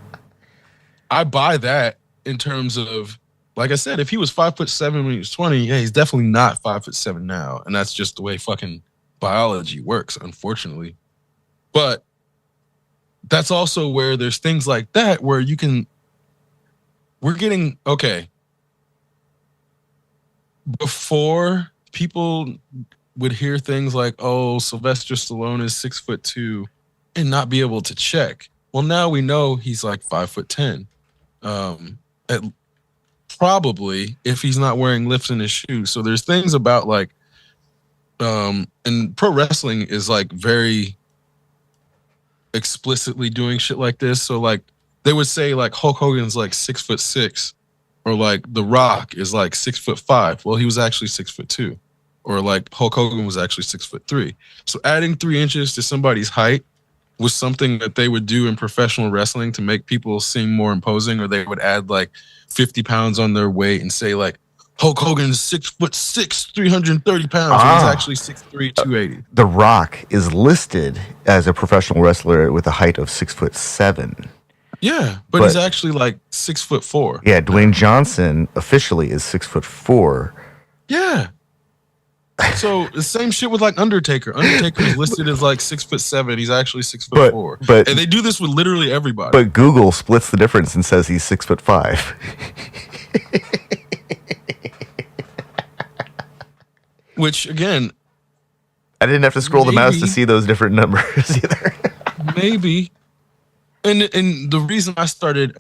I buy that in terms of, like I said, if he was 5'7" when he was 20, yeah, he's definitely not 5'7" now, and that's just the way fucking biology works, unfortunately. But that's also where there's things like that where you can. We're getting okay. Before people would hear things like, "Oh, Sylvester Stallone is 6'2" and not be able to check. Well, now we know he's like 5'10". At probably if he's not wearing lifts in his shoes. So there's things about like, and pro wrestling is like very explicitly doing shit like this. So like they would say like Hulk Hogan's like 6'6", or like The Rock is like 6'5". Well, he was actually 6'2", or like Hulk Hogan was actually 6'3". So adding 3 inches to somebody's height was something that they would do in professional wrestling to make people seem more imposing, or they would add like 50 pounds on their weight and say like Hulk Hogan's 6'6", 330 pounds. And he's actually 6'3", 280. The Rock is listed as a professional wrestler with a height of 6'7". Yeah, but he's actually like 6'4". Yeah, Dwayne Johnson officially is 6'4". Yeah. So the same shit with like Undertaker. Undertaker is listed as like 6'7". He's actually 6'4". But And they do this with literally everybody. But Google splits the difference and says he's 6'5". Which again, I didn't have to scroll the mouse to see those different numbers either. Maybe. And the reason I started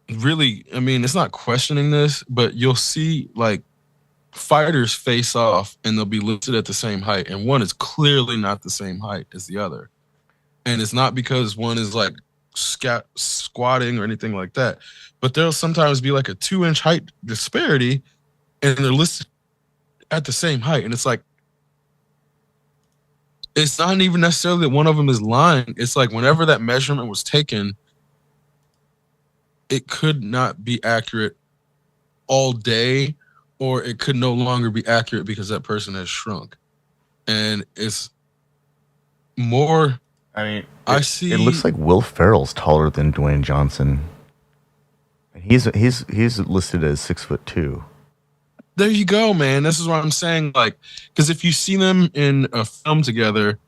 really, I mean, it's not questioning this, but you'll see like fighters face off and they'll be listed at the same height, and one is clearly not the same height as the other. And it's not because one is like squatting or anything like that, but there'll sometimes be like a 2-inch height disparity and they're listed at the same height. And it's like, it's not even necessarily that one of them is lying. It's like whenever that measurement was taken, it could not be accurate all day, or it could no longer be accurate because that person has shrunk. And it's more. I mean, I see. It looks like Will Ferrell's taller than Dwayne Johnson. He's listed as 6'2". There you go, man. This is what I'm saying. Like, because if you see them in a film together,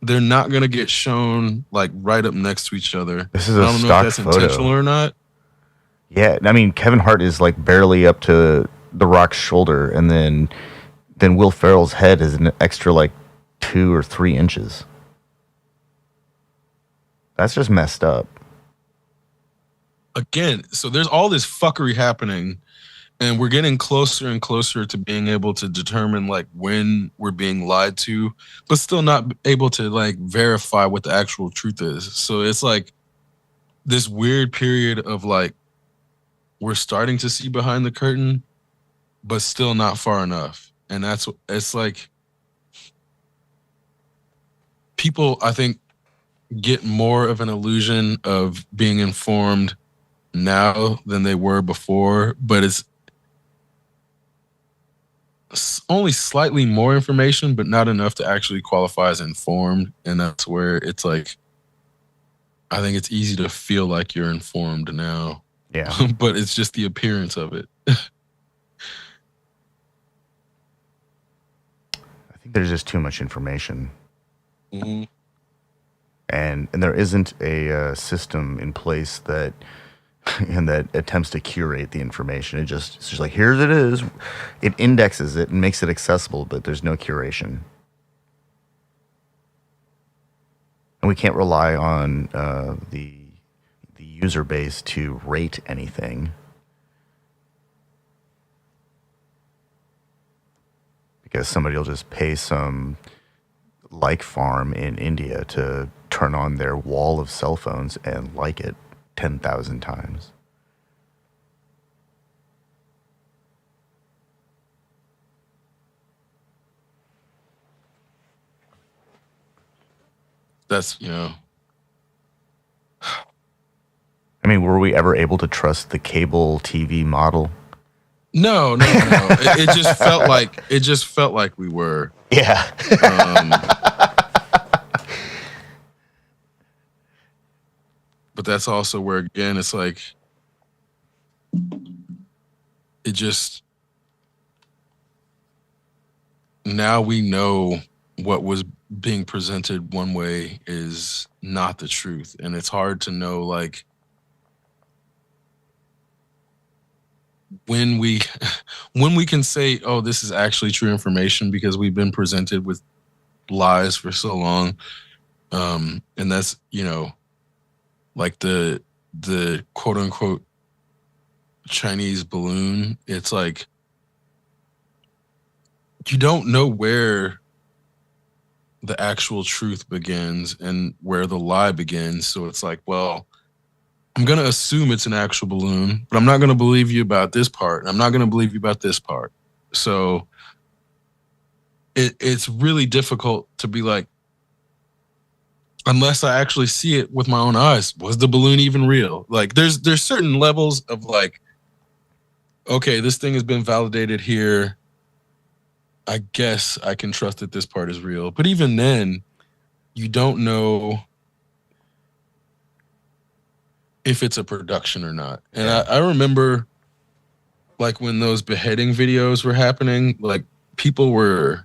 they're not gonna get shown like right up next to each other. This is I a don't know stock if that's photo. intentional or not. Yeah, I mean, Kevin Hart is like barely up to The Rock's shoulder, and then Will Ferrell's head is an extra like 2 or 3 inches. That's just messed up. Again, so there's all this fuckery happening, and we're getting closer and closer to being able to determine like when we're being lied to, but still not able to like verify what the actual truth is. So it's like this weird period of like, we're starting to see behind the curtain, but still not far enough. And it's like people, I think, get more of an illusion of being informed now than they were before, but it's only slightly more information, but not enough to actually qualify as informed. And that's where it's like, I think it's easy to feel like you're informed now. Yeah. But it's just the appearance of it. I think there's just too much information. Mm-hmm. And there isn't a system in place that attempts to curate the information. It's just like, here it is. It indexes it and makes it accessible, but there's no curation. And we can't rely on the user base to rate anything. because somebody will just pay some like farm in India to turn on their wall of cell phones and like it 10,000 times. That's I mean, were we ever able to trust the cable TV model? no. It just felt like we were. Yeah. But that's also where, again, it's like it just, now we know what was being presented one way is not the truth, and it's hard to know, like, when we can say, oh, this is actually true information, because we've been presented with lies for so long. And that's, like the quote unquote Chinese balloon. It's like, you don't know where the actual truth begins and where the lie begins. So it's like, well, I'm going to assume it's an actual balloon, but I'm not going to believe you about this part. I'm not going to believe you about this part. So it's really difficult to be like, unless I actually see it with my own eyes, was the balloon even real? Like, there's certain levels of like, okay, this thing has been validated here. I guess I can trust that this part is real. But even then, you don't know if it's a production or not. And I remember, like, when those beheading videos were happening, like, people were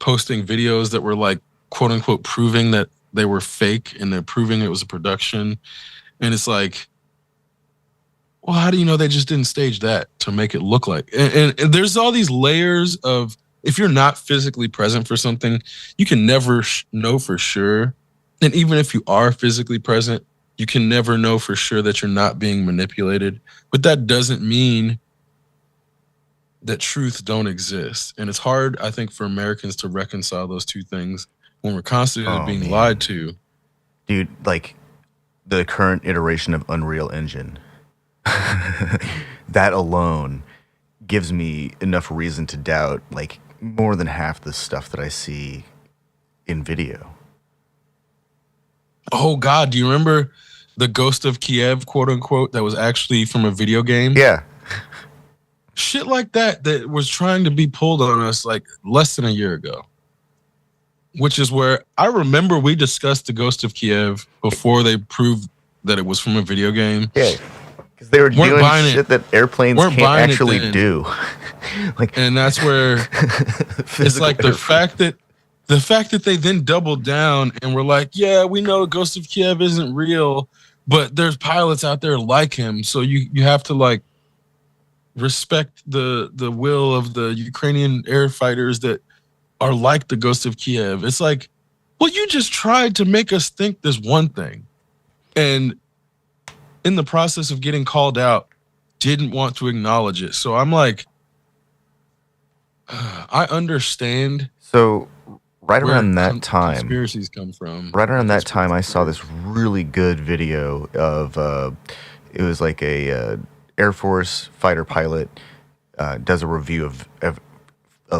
posting videos that were like, quote unquote, proving that they were fake, and they're proving it was a production. And it's like, well, how do you know they just didn't stage that to make it look like? And there's all these layers of, if you're not physically present for something, you can never know for sure. And even if you are physically present, you can never know for sure that you're not being manipulated. But that doesn't mean that truths don't exist. And it's hard, I think, for Americans to reconcile those two things when we're constantly being lied to. Dude, like the current iteration of Unreal Engine, that alone gives me enough reason to doubt like more than half the stuff that I see in video. Oh God, do you remember the Ghost of Kiev, quote unquote, that was actually from a video game? Yeah. Shit like that was trying to be pulled on us like less than a year ago. Which is where I remember we discussed the Ghost of Kiev before they proved that it was from a video game. Yeah. Because they were doing shit that airplanes can't actually do. Like, and that's where it's like the fact that they then doubled down and were like, yeah, we know Ghost of Kiev isn't real, but there's pilots out there like him. So you have to like respect the will of the Ukrainian air fighters that are like the Ghost of Kiev. It's like, well, you just tried to make us think this one thing. And in the process of getting called out, didn't want to acknowledge it. So I'm like, I understand. So right around that time, conspiracies come from. Right around that time, I saw this really good video of it was like a Air Force fighter pilot does a review of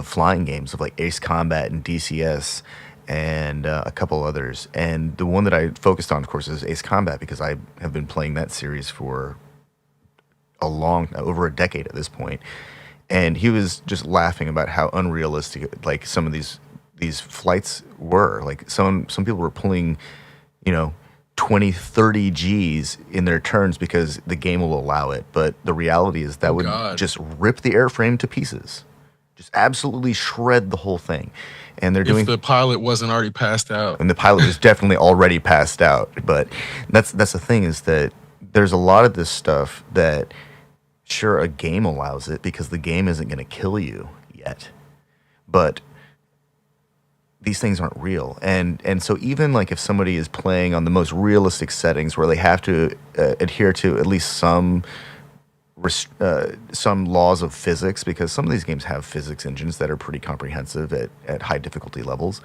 flying games of like Ace Combat and DCS and a couple others. And the one that I focused on, of course, is Ace Combat, because I have been playing that series for over a decade at this point. And he was just laughing about how unrealistic like some of these flights were. Like some people were pulling, 20, 30 Gs in their turns because the game will allow it. But the reality is that would just rip the airframe to pieces. Just absolutely shred the whole thing. And they're doing, if the pilot wasn't already passed out. And the pilot was definitely already passed out. But that's the thing, is that there's a lot of this stuff that, sure, a game allows it because the game isn't going to kill you yet. But these things aren't real. And so even like if somebody is playing on the most realistic settings where they have to adhere to at least some some laws of physics, because some of these games have physics engines that are pretty comprehensive at high difficulty levels.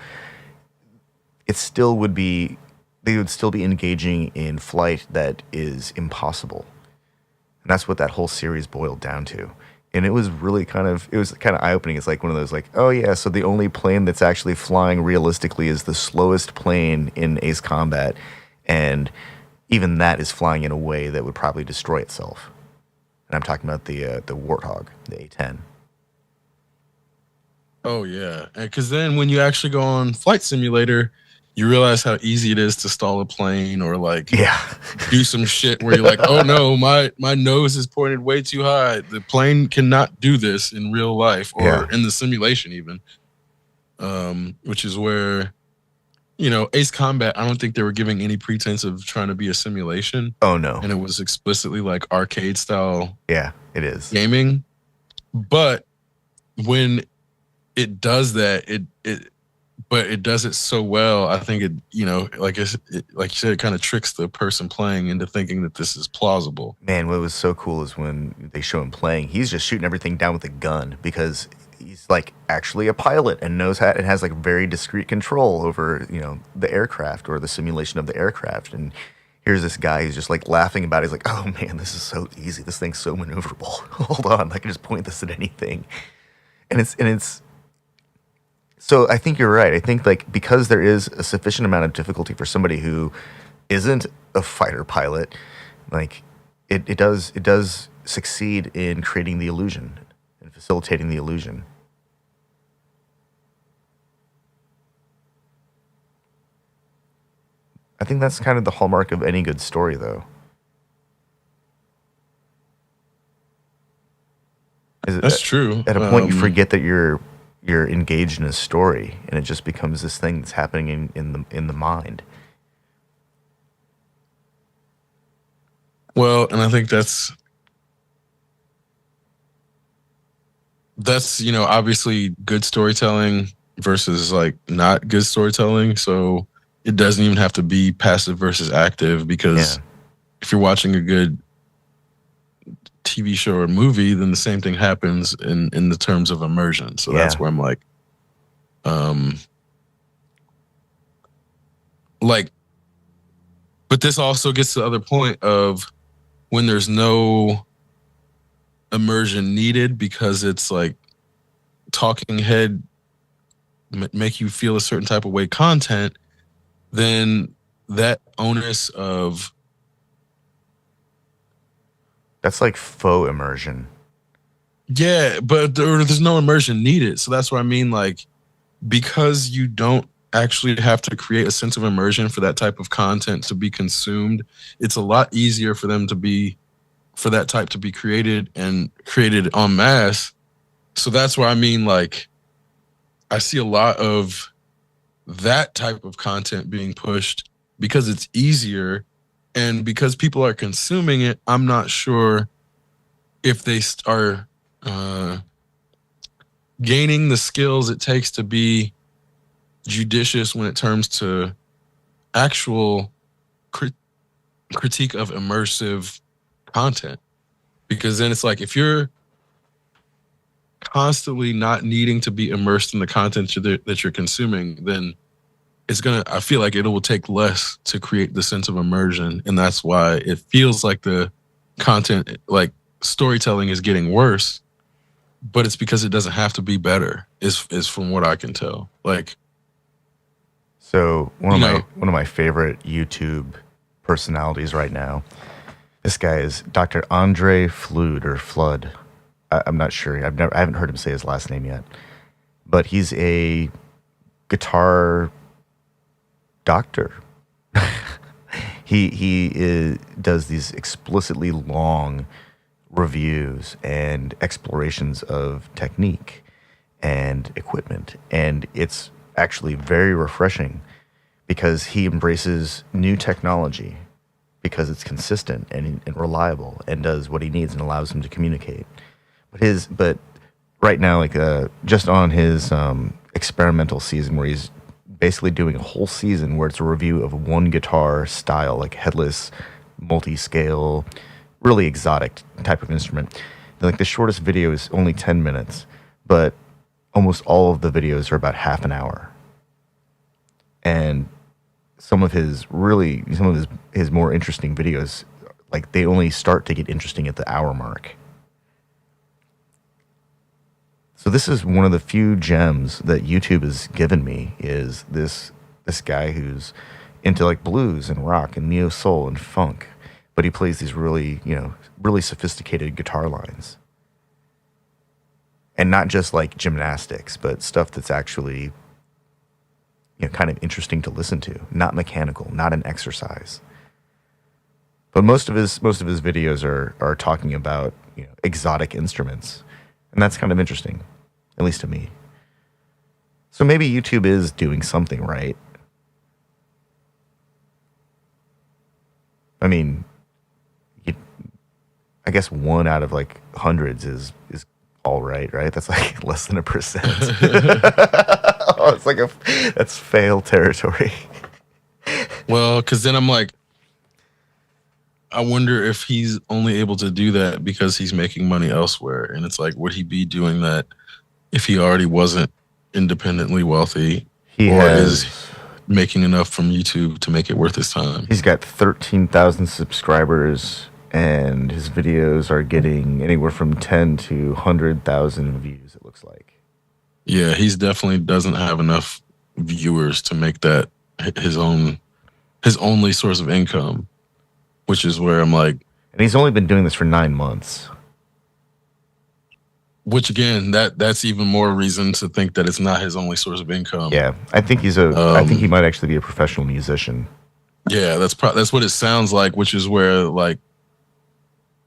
It still would be, they would still be engaging in flight that is impossible. And that's what that whole series boiled down to. And it was really kind of eye-opening. It's like one of those like, oh yeah, so the only plane that's actually flying realistically is the slowest plane in Ace Combat. And even that is flying in a way that would probably destroy itself. And I'm talking about the Warthog, the A-10. Oh yeah, because then when you actually go on Flight Simulator, you realize how easy it is to stall a plane or like do some shit where you're like, oh no, my nose is pointed way too high. The plane cannot do this in real life or in the simulation even. Which is where, Ace Combat, I don't think they were giving any pretense of trying to be a simulation. Oh no. And it was explicitly like arcade style. Yeah, it is. Gaming. But when it does that, but it does it so well. I think like you said, it kind of tricks the person playing into thinking that this is plausible. Man, what was so cool is when they show him playing, he's just shooting everything down with a gun because he's like actually a pilot and knows how, and has like very discrete control over, the aircraft or the simulation of the aircraft. And here's this guy who's just like laughing about it. He's like, oh man, this is so easy. This thing's so maneuverable. Hold on, I can just point this at anything. And it's so I think you're right. I think like because there is a sufficient amount of difficulty for somebody who isn't a fighter pilot, like it does succeed in creating the illusion and facilitating the illusion. I think that's kind of the hallmark of any good story, though. That's true. At a point, you forget that you're engaged in a story, and it just becomes this thing that's happening in the mind. Well, and I think that's obviously good storytelling versus like not good storytelling. So it doesn't even have to be passive versus active, because if you're watching a good TV show or movie, then the same thing happens in the terms of immersion. So that's where I'm like, but this also gets to the other point of when there's no immersion needed because it's like talking head make you feel a certain type of way content, then that onus of that's like faux immersion. Yeah, but there's no immersion needed. So that's what I mean. Like, because you don't actually have to create a sense of immersion for that type of content to be consumed, it's a lot easier for that type to be created and created en masse. So that's why I mean, like, I see a lot of that type of content being pushed because it's easier. And because people are consuming it, I'm not sure if they are gaining the skills it takes to be judicious when it comes to actual critique of immersive content. Because then it's like, if you're constantly not needing to be immersed in the content that you're consuming, then I feel like it will take less to create the sense of immersion. And that's why it feels like the content, like storytelling, is getting worse, but it's because it doesn't have to be better, is from what I can tell. Like, so one of my favorite YouTube personalities right now, this guy is Dr. Andre Flood. I'm not sure. I haven't heard him say his last name yet, but he's a guitar doctor. he does these explicitly long reviews and explorations of technique and equipment, and it's actually very refreshing because he embraces new technology because it's consistent and reliable and does what he needs and allows him to communicate. But right now, like just on his experimental season, where he's basically doing a whole season where it's a review of one guitar style, like headless, multi-scale, really exotic type of instrument. Like the shortest video is only 10 minutes, but almost all of the videos are about half an hour. And some of his more interesting videos, like they only start to get interesting at the hour mark. So this is one of the few gems that YouTube has given me, is this guy who's into like blues and rock and neo soul and funk, but he plays these really sophisticated guitar lines. And not just like gymnastics, but stuff that's actually kind of interesting to listen to, not mechanical, not an exercise. But most of his videos are talking about exotic instruments, and that's kind of interesting, at least to me. So maybe YouTube is doing something right. I mean, I guess 1 out of like hundreds is all right? That's like less than 1%. Oh, it's like that's fail territory. Well, because then I'm like, I wonder if he's only able to do that because he's making money elsewhere. And it's like, would he be doing that if he already wasn't independently wealthy? Is making enough from YouTube to make it worth his time? He's got 13,000 subscribers, and his videos are getting anywhere from 10 to 100,000 views, it looks like. Yeah, he's definitely doesn't have enough viewers to make that his only source of income, which is where I'm like... And he's only been doing this for 9 months. Which again, that's even more reason to think that it's not his only source of income. Yeah, I think I think he might actually be a professional musician. Yeah, that's what it sounds like, which is where like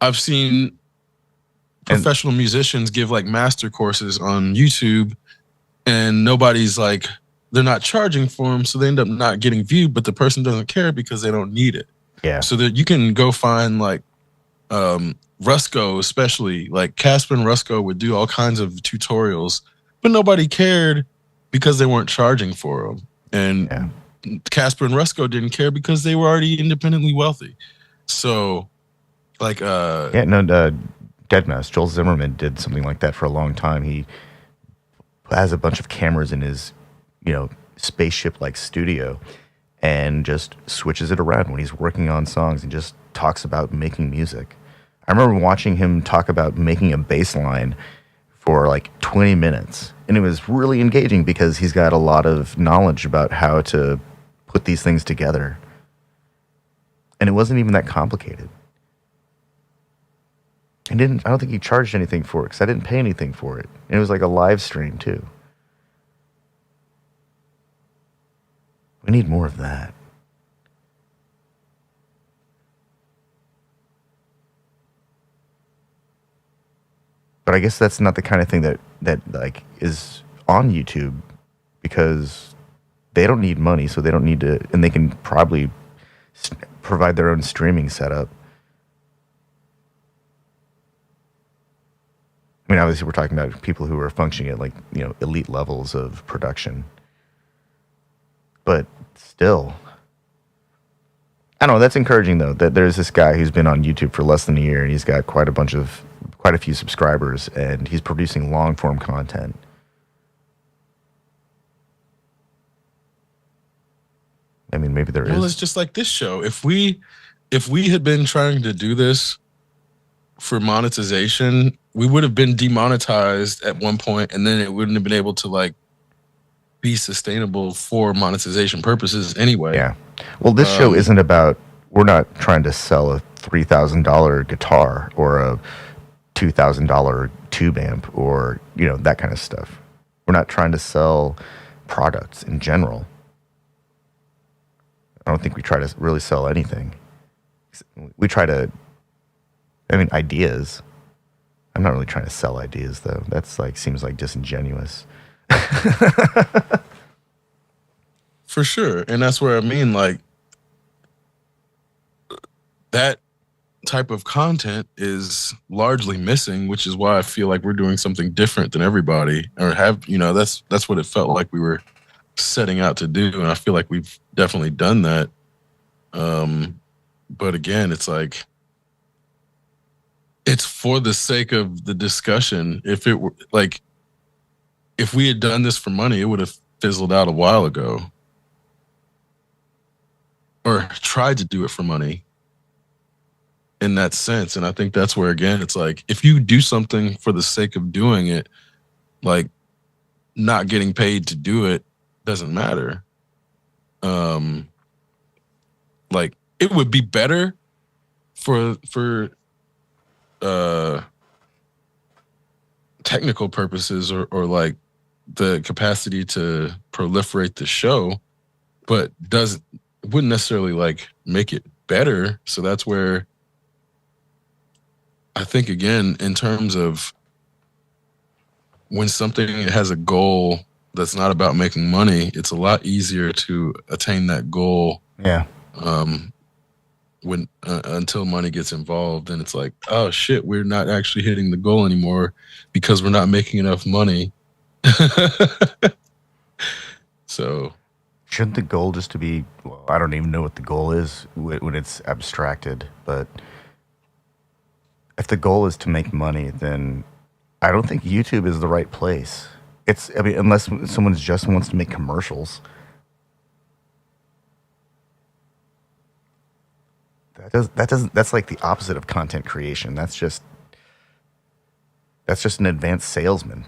I've seen professional musicians give like master courses on YouTube, and nobody's like, they're not charging for them, so they end up not getting viewed, but the person doesn't care because they don't need it. Yeah. So that you can go find like Rusko, especially like Casper and Rusko would do all kinds of tutorials, but nobody cared because they weren't charging for them. And Casper and Rusko didn't care because they were already independently wealthy. So like Deadmau5, Joel Zimmerman did something like that for a long time. He has a bunch of cameras in his spaceship like studio and just switches it around when he's working on songs and just talks about making music. I remember watching him talk about making a bass line for like 20 minutes, and it was really engaging because he's got a lot of knowledge about how to put these things together. And it wasn't even that complicated. I don't think he charged anything for it because I didn't pay anything for it. And it was like a live stream too. We need more of that. But I guess that's not the kind of thing that like is on YouTube, because they don't need money, so they don't need to, and they can probably provide their own streaming setup. I mean, obviously, we're talking about people who are functioning at like elite levels of production, but still, I don't know. That's encouraging though. That there's this guy who's been on YouTube for less than a year, and he's got quite a few subscribers, and he's producing long form content. I mean, maybe there is. Well, it's just like this show. If we had been trying to do this for monetization, we would have been demonetized at one point, and then it wouldn't have been able to like be sustainable for monetization purposes anyway. Yeah. Well, this show isn't about, we're not trying to sell a $3,000 guitar or a $2,000 tube amp or, that kind of stuff. We're not trying to sell products in general. I don't think we try to really sell anything. We try to, ideas. I'm not really trying to sell ideas though. That's like, seems like disingenuous. For sure. And that's where I mean, like, that type of content is largely missing, which is why I feel like we're doing something different than everybody, or that's what it felt like we were setting out to do. And I feel like we've definitely done that. But again, it's like, it's for the sake of the discussion. If it were like, if we had done this for money, it would have fizzled out a while ago. Or tried to do it for money in that sense. And I think that's where, again, it's like, if you do something for the sake of doing it, like not getting paid to do it doesn't matter. Like it would be better for technical purposes or like the capacity to proliferate the show, but wouldn't necessarily like make it better. So that's where I think, again, in terms of when something has a goal that's not about making money, it's a lot easier to attain that goal. Yeah. When until money gets involved, then it's like, oh shit, we're not actually hitting the goal anymore because we're not making enough money. So shouldn't the goal just to be, well, I don't even know what the goal is when it's abstracted, but if the goal is to make money, then I don't think YouTube is the right place. I mean, unless someone just wants to make commercials. That's like the opposite of content creation. That's just an advanced salesman.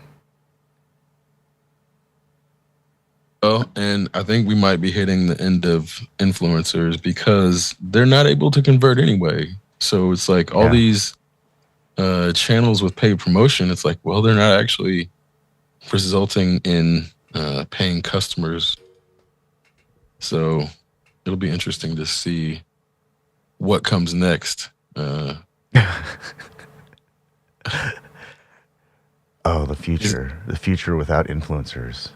Oh, and I think we might be hitting the end of influencers because they're not able to convert anyway. So it's like all these channels with paid promotion, it's like, well, they're not actually resulting in paying customers. So it'll be interesting to see what comes next. Oh, the future. The future without influencers.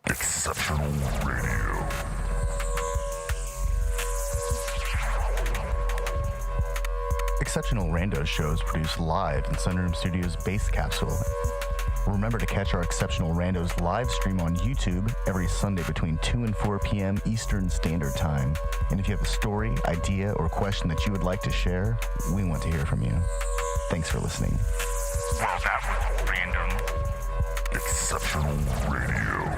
Exceptional Radio. Exceptional Randos shows produced live in Sunroom Studios' Base Capsule. Remember to catch our Exceptional Randos live stream on YouTube every Sunday between 2 and 4 p.m. Eastern Standard Time. And if you have a story, idea, or question that you would like to share, we want to hear from you. Thanks for listening. Well, that was random. Exceptional Radio.